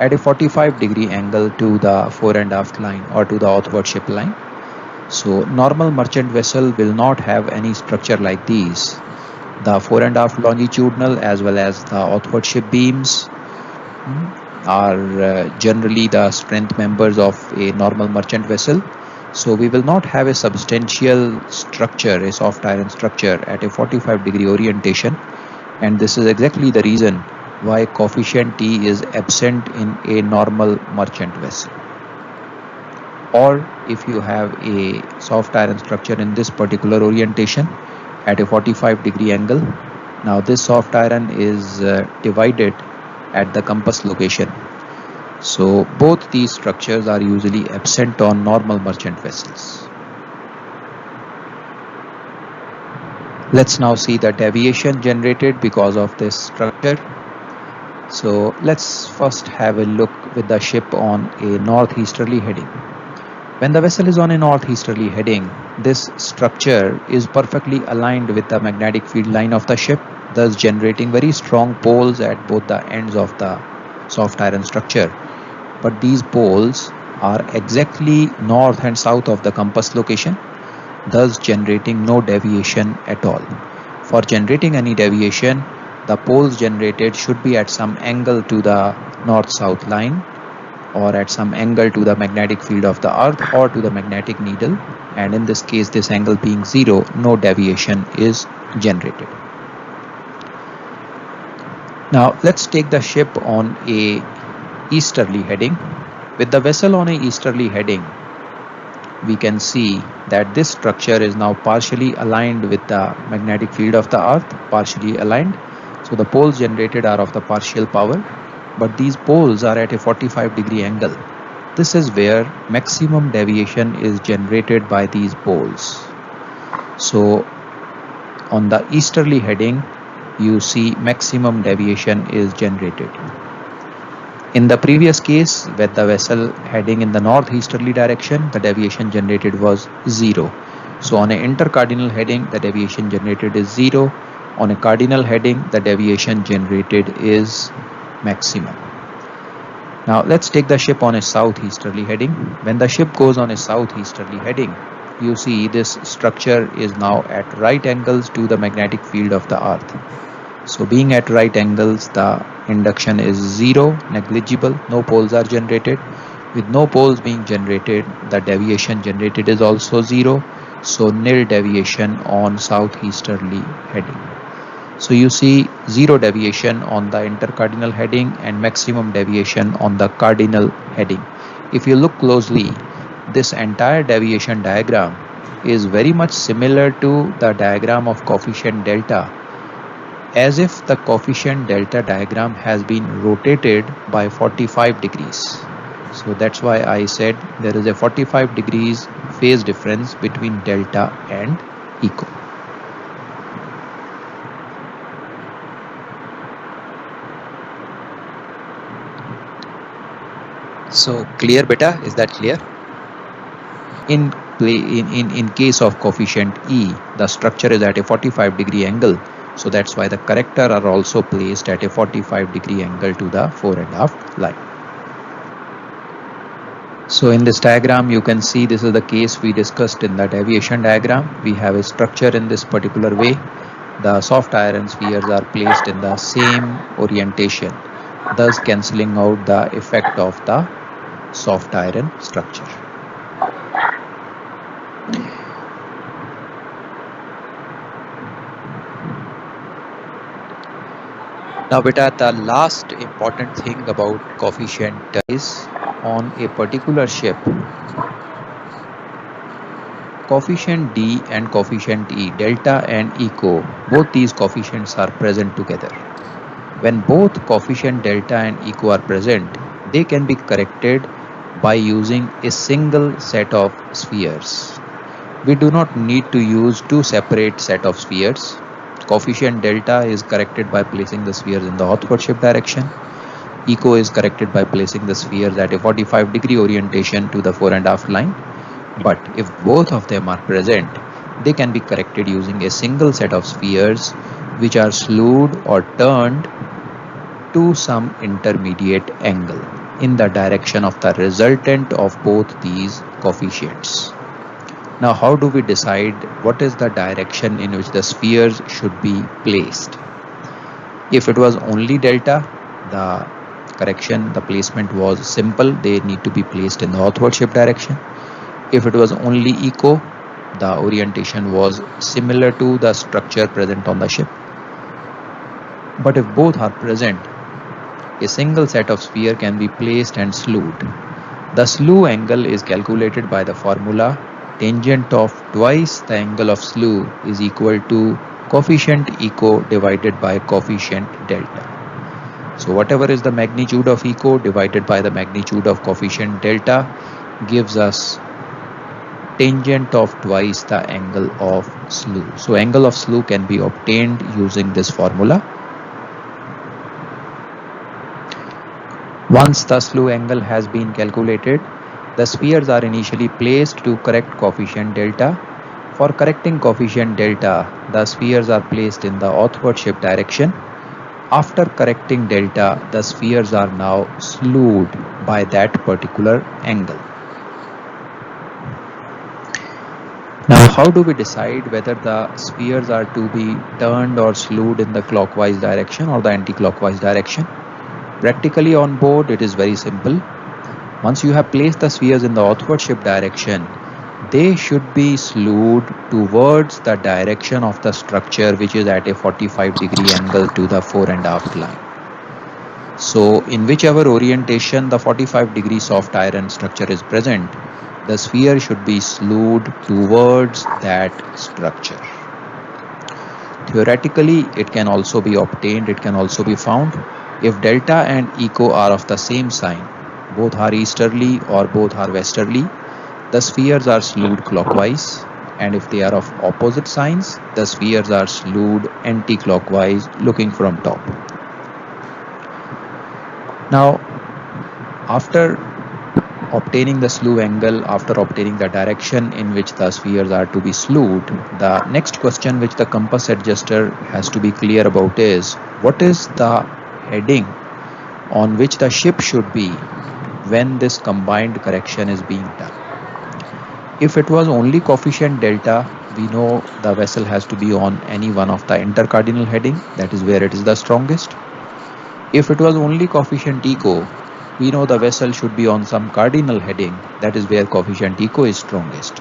at a 45-degree angle to the fore and aft line or to the outward ship line. So normal merchant vessel will not have any structure like these. The fore and aft longitudinal as well as the outward ship beams are generally the strength members of a normal merchant vessel. So we will not have a substantial structure, a soft iron structure at a 45-degree orientation, and this is exactly the reason why coefficient T is absent in a normal merchant vessel. Or if you have a soft iron structure in this particular orientation at a 45-degree angle, now this soft iron is divided at the compass location. So both these structures are usually absent on normal merchant vessels. Let's now see the deviation generated because of this structure. So let's first have a look with the ship on a northeasterly heading. When the vessel is on a northeasterly heading, this structure is perfectly aligned with the magnetic field line of the ship, thus generating very strong poles at both the ends of the soft iron structure. But these poles are exactly north and south of the compass location, thus generating no deviation at all. For generating any deviation, the poles generated should be at some angle to the north-south line, or at some angle to the magnetic field of the earth or to the magnetic needle, and in this case, this angle being 0, no deviation is generated. Now let's take the ship on a easterly heading. With the vessel on a easterly heading, we can see that this structure is now partially aligned with the magnetic field of the earth, partially aligned. So the poles generated are of the partial power, but these poles are at a 45-degree angle. This is where maximum deviation is generated by these poles. So on the easterly heading, you see maximum deviation is generated. In the previous case, with the vessel heading in the northeasterly direction, the deviation generated was 0. So on an intercardinal heading, the deviation generated is 0. On a cardinal heading, the deviation generated is maximum. Now let's take the ship on a southeasterly heading. When the ship goes on a southeasterly heading, you see this structure is now at right angles to the magnetic field of the earth. So being at right angles, the induction is 0, negligible, no poles are generated. With no poles being generated, the deviation generated is also 0, so nil deviation on southeasterly heading. So you see 0 deviation on the intercardinal heading and maximum deviation on the cardinal heading. If you look closely, this entire deviation diagram is very much similar to the diagram of coefficient delta, as if the coefficient delta diagram has been rotated by 45 degrees. So that's why I said there is a 45 degrees phase difference between delta and eco. So clear beta, is that clear? In case of coefficient E, the structure is at a 45-degree angle. So that's why the corrector are also placed at a 45-degree angle to the fore and aft line. So in this diagram, you can see this is the case we discussed in the deviation diagram. We have a structure in this particular way. The soft iron spheres are placed in the same orientation, thus cancelling out the effect of the soft iron structure. Now beta, the last important thing about coefficient is on a particular ship, coefficient D and coefficient E, delta and eco, both these coefficients are present together. When both coefficient delta and eco are present, they can be corrected by using a single set of spheres. We do not need to use two separate set of spheres. Coefficient delta is corrected by placing the spheres in the northward shift direction. Eco is corrected by placing the spheres at a 45-degree orientation to the fore and aft line. But if both of them are present, they can be corrected using a single set of spheres which are slewed or turned to some intermediate angle in the direction of the resultant of both these coefficients. Now, how do we decide what is the direction in which the spheres should be placed? If it was only delta, the placement was simple. They need to be placed in the northward shift direction. If it was only eco, the orientation was similar to the structure present on the ship. But if both are present, a single set of sphere can be placed and slewed. The slew angle is calculated by the formula tangent of twice the angle of slew is equal to coefficient eco divided by coefficient delta. So whatever is the magnitude of eco divided by the magnitude of coefficient delta gives us tangent of twice the angle of slew. So angle of slew can be obtained using this formula. Once the slew angle has been calculated, the spheres are initially placed to correct coefficient delta. For correcting coefficient delta, the spheres are placed in the northward shift direction. After correcting delta, the spheres are now slewed by that particular angle. Now, how do we decide whether the spheres are to be turned or slewed in the clockwise direction or the anti-clockwise direction? Practically on board, it is very simple. Once you have placed the spheres in the northward shift direction, they should be slewed towards the direction of the structure which is at a 45-degree angle to the fore and aft line. So in whichever orientation the 45-degree soft iron structure is present, the sphere should be slewed towards that structure. Theoretically, it can also be obtained, it can also be found. If delta and eco are of the same sign, both are easterly or both are westerly, the spheres are slewed clockwise, and if they are of opposite signs, the spheres are slewed anti-clockwise looking from top. Now, after obtaining the slew angle, after obtaining the direction in which the spheres are to be slewed, the next question which the compass adjuster has to be clear about is, what is the heading on which the ship should be when this combined correction is being done? If it was only coefficient delta, we know the vessel has to be on any one of the intercardinal heading, that is where it is the strongest. If it was only coefficient eco, we know the vessel should be on some cardinal heading, that is where coefficient eco is strongest.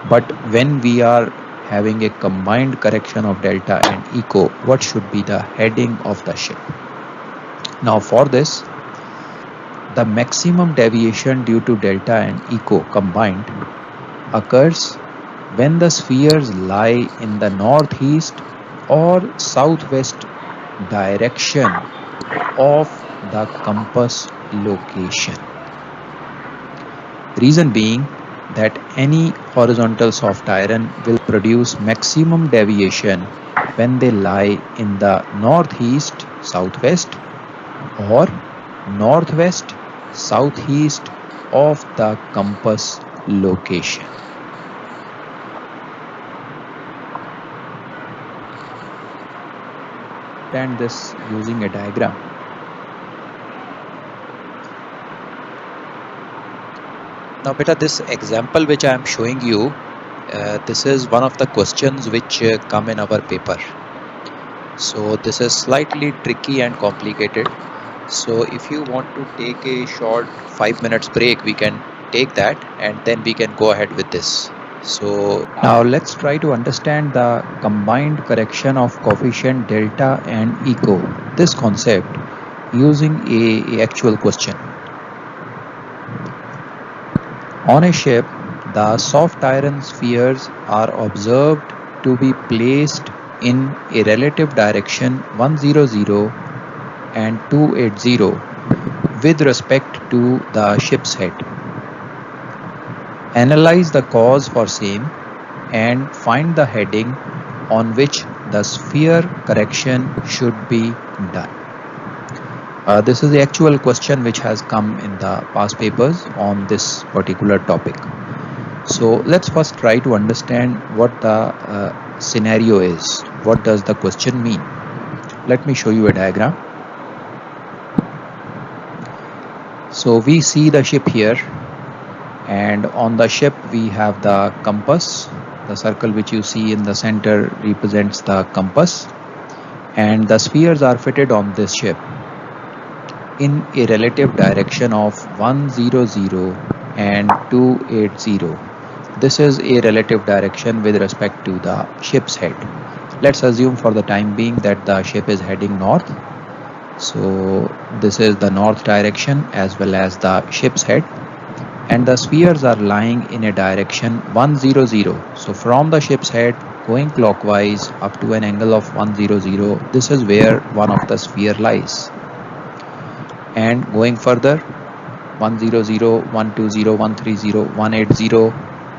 But when we are having a combined correction of delta and eco, what should be the heading of the ship? Now for this, the maximum deviation due to delta and eco combined occurs when the spheres lie in the northeast or southwest direction of the compass location. Reason being that any horizontal soft iron will produce maximum deviation when they lie in the northeast southwest or northwest southeast of the compass location. And this using a diagram. Now beta, this example which I am showing you, this is one of the questions which come in our paper. So this is slightly tricky and complicated. So if you want to take a short 5 minutes break, we can take that and then we can go ahead with this. So now let's try to understand the combined correction of coefficient delta and eco, this concept, using a actual question. On a ship, the soft iron spheres are observed to be placed in a relative direction 100 and 280 with respect to the ship's head. Analyze the cause for same and find the heading on which the sphere correction should be done? This is the actual question which has come in the past papers on this particular topic. So let's first try to understand what the scenario is. What does the question mean? Let me show you a diagram. So we see the ship here, and on the ship we have the compass. The circle which you see in the center represents the compass, and the spheres are fitted on this ship in a relative direction of 100 and 280. This is a relative direction with respect to the ship's head. Let's assume for the time being that the ship is heading north. So this is the north direction as well as the ship's head, and the spheres are lying in a direction 100. So from the ship's head going clockwise up to an angle of 100, this is where one of the sphere lies, and going further 100, 120, 130, 180,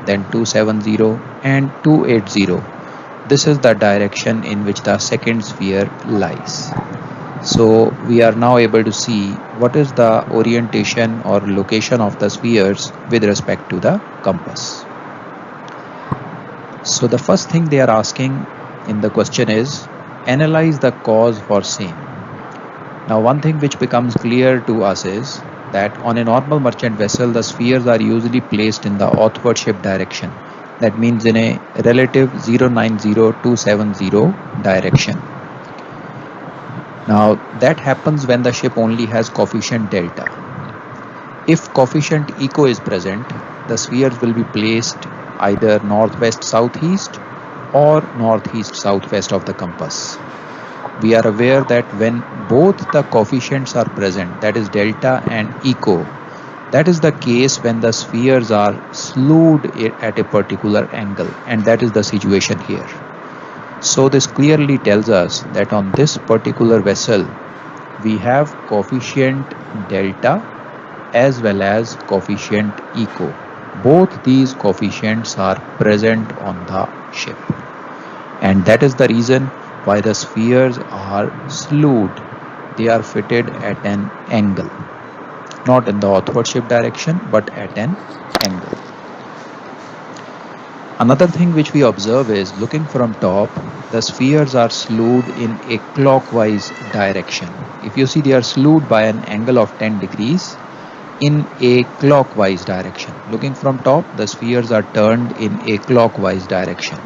then 270 and 280. This is the direction in which the second sphere lies. So we are now able to see what is the orientation or location of the spheres with respect to the compass. So the first thing they are asking in the question is analyze the cause for same. Now one thing which becomes clear to us is that on a normal merchant vessel the spheres are usually placed in the outward ship direction. That means in a relative 090-270 direction. Now that happens when the ship only has coefficient delta. If coefficient eco is present, the spheres will be placed either northwest southeast or northeast southwest of the compass. We are aware that when both the coefficients are present, that is delta and eco, that is the case when the spheres are slewed at a particular angle, and that is the situation here. So this clearly tells us that on this particular vessel we have coefficient delta as well as coefficient eco. Both these coefficients are present on the ship, and that is the reason why the spheres are slewed. They are fitted at an angle, not in the outward ship direction but at an angle. Another thing which we observe is looking from top, the spheres are slewed in a clockwise direction. If you see, they are slewed by an angle of 10 degrees in a clockwise direction. Looking from top, the spheres are turned in a clockwise direction.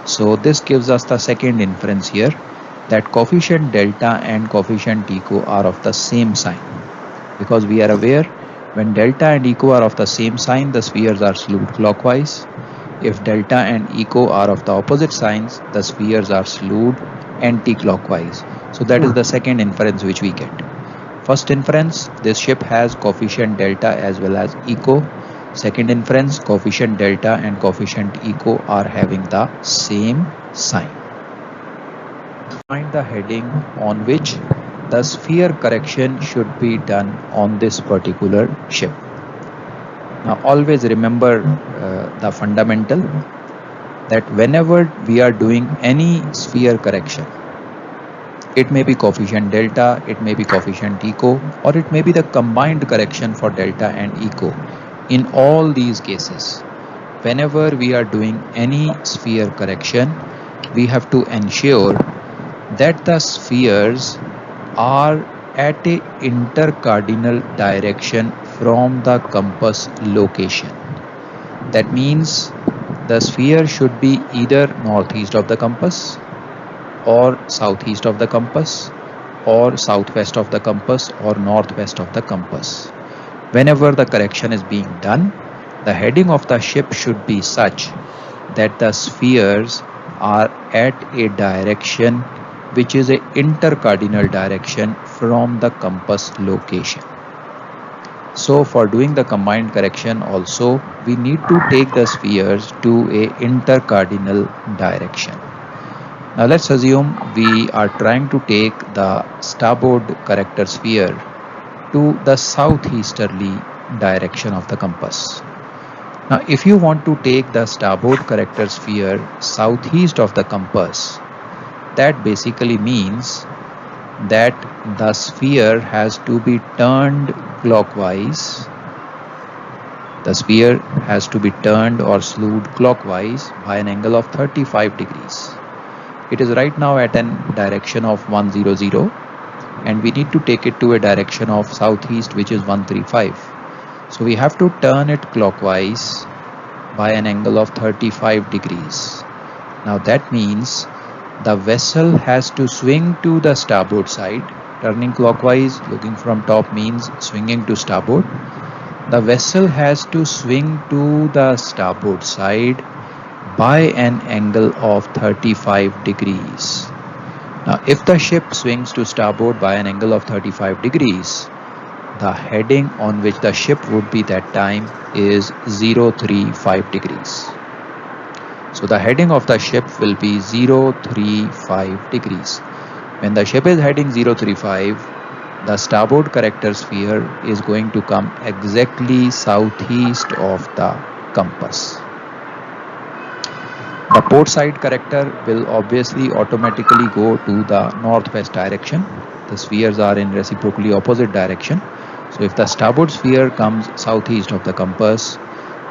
So this gives us the second inference here, that coefficient delta and coefficient eco are of the same sign, because we are aware when delta and eco are of the same sign, the spheres are slewed clockwise. If delta and eco are of the opposite signs, the spheres are slewed anti-clockwise. So that is the second inference which we get. First inference, this ship has coefficient delta as well as eco. Second inference, coefficient delta and coefficient eco are having the same sign. Find the heading on which the sphere correction should be done on this particular ship. Now always remember the fundamental, that whenever we are doing any sphere correction, it may be coefficient delta, it may be coefficient eco, or it may be the combined correction for delta and eco. In all these cases, whenever we are doing any sphere correction, we have to ensure that the spheres are at a intercardinal direction from the compass location. That means the sphere should be either northeast of the compass or southeast of the compass or southwest of the compass or northwest of the compass. Whenever the correction is being done, the heading of the ship should be such that the spheres are at a direction which is an intercardinal direction from the compass location. So for doing the combined correction also, we need to take the spheres to a intercardinal direction. Now let's assume we are trying to take the starboard corrector sphere to the southeasterly direction of the compass. Now if you want to take the starboard corrector sphere southeast of the compass, That basically means that the sphere has to be turned clockwise. The sphere has to be turned or slewed clockwise by an angle of 35 degrees. It is right now at an direction of 100 and we need to take it to a direction of southeast, which is 135. So we have to turn it clockwise by an angle of 35 degrees. Now that means the vessel has to swing to the starboard side. Turning clockwise, looking from top means swinging to starboard. The vessel has to swing to the starboard side by an angle of 35 degrees. Now, if the ship swings to starboard by an angle of 35 degrees, the heading on which the ship would be that time is 035 degrees. So the heading of the ship will be 035 degrees. When the ship is heading 035, the starboard corrector sphere is going to come exactly southeast of the compass. The port side corrector will obviously automatically go to the northwest direction. The spheres are in reciprocally opposite direction. So if the starboard sphere comes southeast of the compass,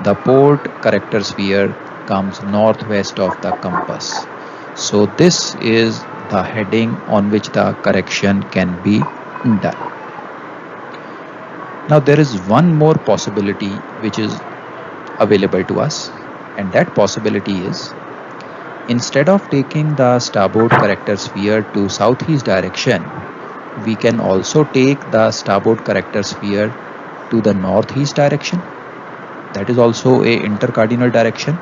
the port corrector sphere comes northwest of the compass. So this is the heading on which the correction can be done. Now there is one more possibility which is available to us, and that possibility is, instead of taking the starboard corrector sphere to southeast direction, we can also take the starboard corrector sphere to the northeast direction. That is also a intercardinal direction.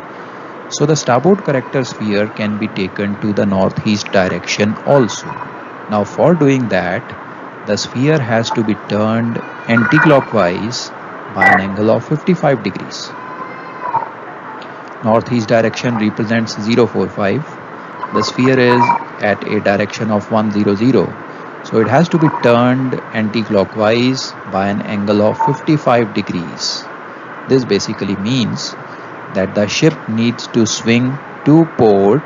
So the starboard corrector sphere can be taken to the northeast direction also. Now for doing that, the sphere has to be turned anti-clockwise by an angle of 55 degrees. Northeast direction represents 045. The sphere is at a direction of 100. So it has to be turned anti-clockwise by an angle of 55 degrees. This basically means that the ship needs to swing to port.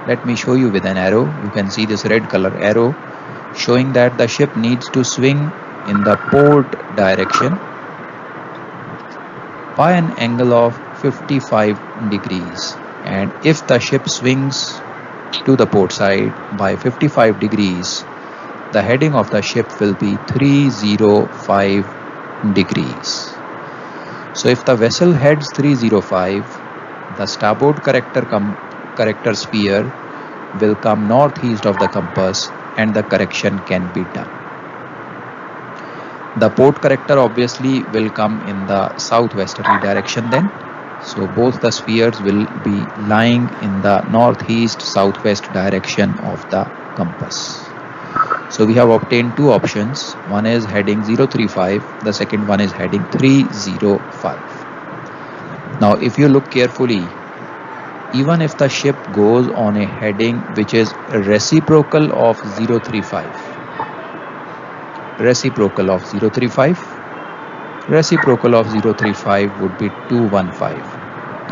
Let me show you with an arrow. You can see this red color arrow showing that the ship needs to swing in the port direction by an angle of 55 degrees. And if the ship swings to the port side by 55 degrees, the heading of the ship will be 305 degrees. So if the vessel heads 305, the starboard corrector sphere will come northeast of the compass and the correction can be done. The port corrector obviously will come in the southwesterly direction then. So both the spheres will be lying in the northeast southwest direction of the compass. So we have obtained two options. One is heading 035, the second one is heading 305. Now if you look carefully, even if the ship goes on a heading which is reciprocal of 035, reciprocal of 035 would be 215.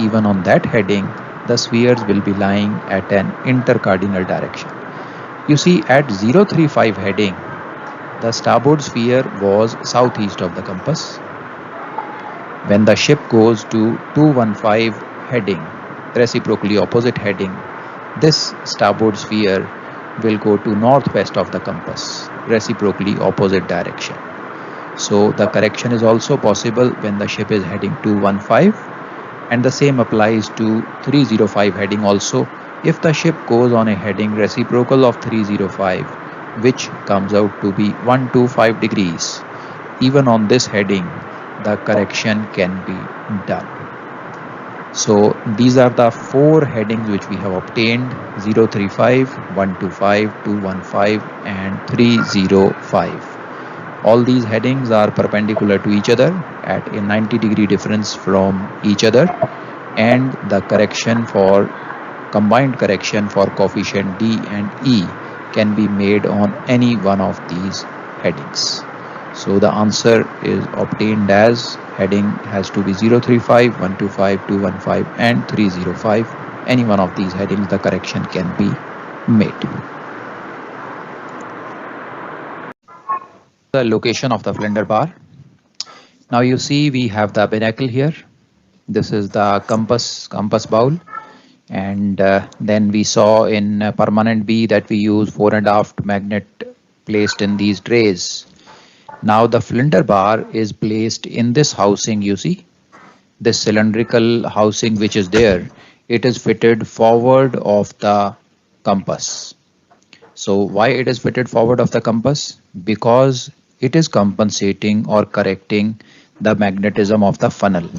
Even on that heading, the spheres will be lying at an intercardinal direction. You see, at 035 heading, the starboard sphere was southeast of the compass. When the ship goes to 215 heading, reciprocally opposite heading, this starboard sphere will go to northwest of the compass, reciprocally opposite direction. So the correction is also possible when the ship is heading 215, and the same applies to 305 heading also. If the ship goes on a heading reciprocal of 305, which comes out to be 125 degrees, even on this heading, the correction can be done. So these are the four headings which we have obtained: 035, 125, 215 and 305. All these headings are perpendicular to each other at a 90-degree difference from each other, and the correction for combined correction for coefficient D and E can be made on any one of these headings. So the answer is obtained as heading has to be 035, 125, 215 and 305. Any one of these headings, the correction can be made. The location of the flinder bar. Now you see we have the binnacle here. This is the compass bowl, and then we saw in permanent B that we use fore and aft magnet placed in these trays. Now the flinder bar is placed in this housing, you see, this cylindrical housing which is there. It is fitted forward of the compass. So why it is fitted forward of the compass? Because it is compensating or correcting the magnetism of the funnel.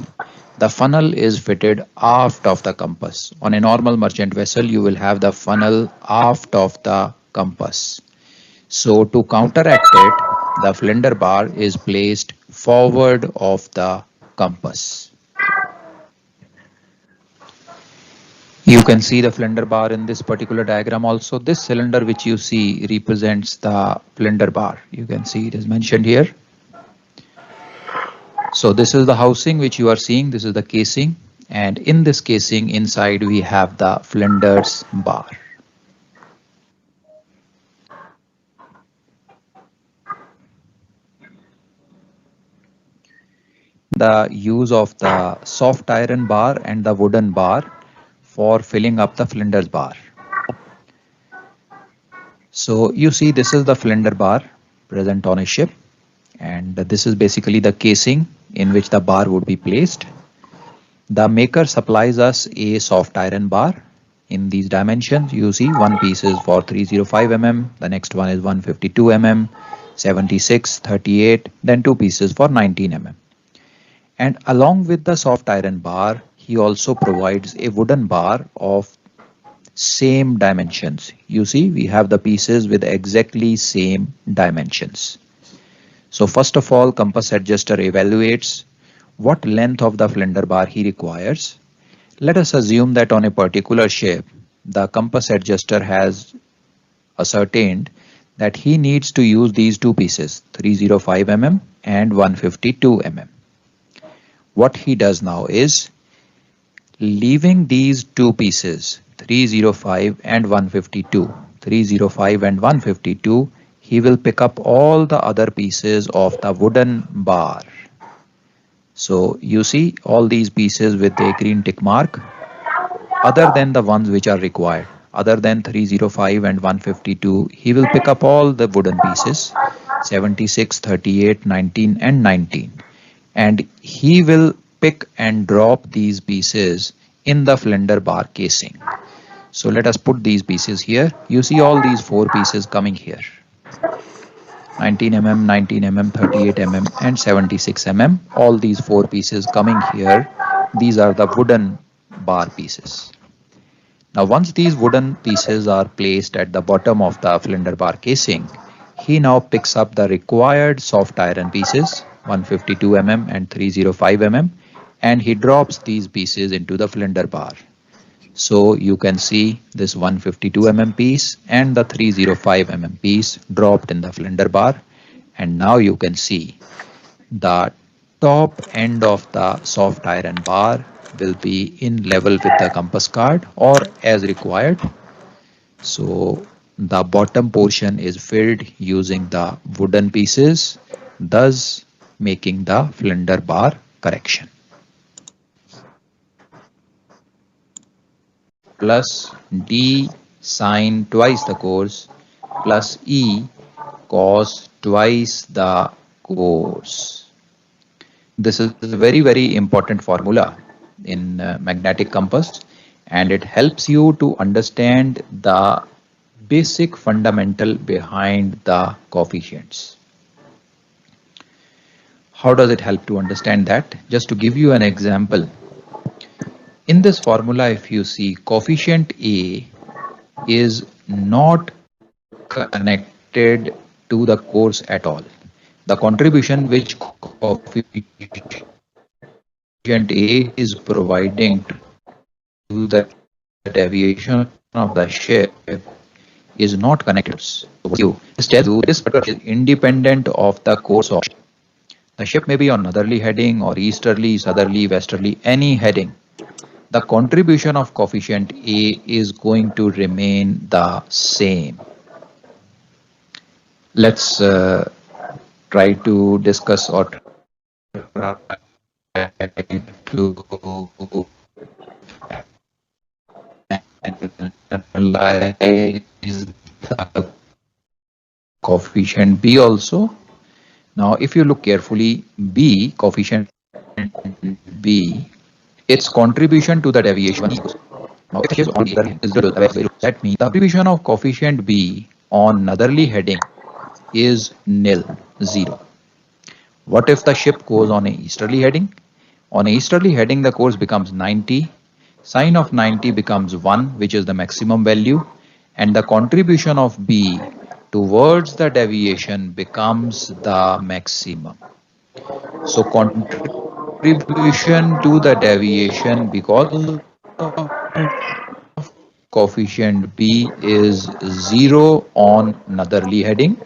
The funnel is fitted aft of the compass. On a normal merchant vessel, you will have the funnel aft of the compass. So to counteract it, the flinder bar is placed forward of the compass. You can see the flinder bar in this particular diagram also. This cylinder which you see represents the flinder bar. You can see it is mentioned here. So this is the housing which you are seeing. This is the casing, and in this casing inside we have the flinder's bar. The use of the soft iron bar and the wooden bar for filling up the flinder's bar. So you see this is the flinder bar present on a ship, and this is basically the casing in which the bar would be placed. The maker supplies us a soft iron bar in these dimensions. You see one piece is for 305 mm, the next one is 152 mm, 76, 38, then two pieces for 19 mm. And along with the soft iron bar, he also provides a wooden bar of same dimensions. You see, we have the pieces with exactly same dimensions. So first of all, compass adjuster evaluates what length of the flinder bar he requires. Let us assume that on a particular ship, the compass adjuster has ascertained that he needs to use these two pieces, 305 mm and 152 mm. What he does now is, leaving these two pieces, 305 and 152, 305 and 152, he will pick up all the other pieces of the wooden bar. So you see all these pieces with a green tick mark, other than the ones which are required. Other than 305 and 152, he will pick up all the wooden pieces, 76, 38, 19 and 19. And he will pick and drop these pieces in the flinder bar casing. So let us put these pieces here. You see all these four pieces coming here. 19 mm, 19 mm, 38 mm and 76 mm. All these four pieces coming here. These are the wooden bar pieces. Now once these wooden pieces are placed at the bottom of the flinder bar casing, he now picks up the required soft iron pieces, 152 mm and 305 mm, and he drops these pieces into the flinder bar. So you can see this 152 mm piece and the 305 mm piece dropped in the flinder bar, and now you can see the top end of the soft iron bar will be in level with the compass card or as required. So the bottom portion is filled using the wooden pieces, thus making the flinder bar correction. Plus D sine twice the course plus E cos twice the course. This is a very important formula in magnetic compass, and it helps you to understand the basic fundamental behind the coefficients. How does it help to understand that? Just to give you an example, in this formula, if you see, coefficient A is not connected to the course at all. The contribution which coefficient A is providing to the deviation of the ship is not connected. So this tells you this is independent of the course of ship. The ship may be on northerly heading or easterly, southerly, westerly, any heading. the contribution of coefficient A is going to remain the same. Let's try to discuss or try to analyze the coefficient B also. Now, if you look carefully, B, coefficient B, its contribution to the deviation equals. Now, if it is on either hand, is zero. That means the contribution of coefficient B on northerly heading is nil, 0. What if the ship goes on a easterly heading? On a easterly heading, the course becomes 90. Sine of 90 becomes 1, which is the maximum value, and the contribution of B towards the deviation becomes the maximum. So contribution to the deviation because of coefficient B is 0 on northerly heading,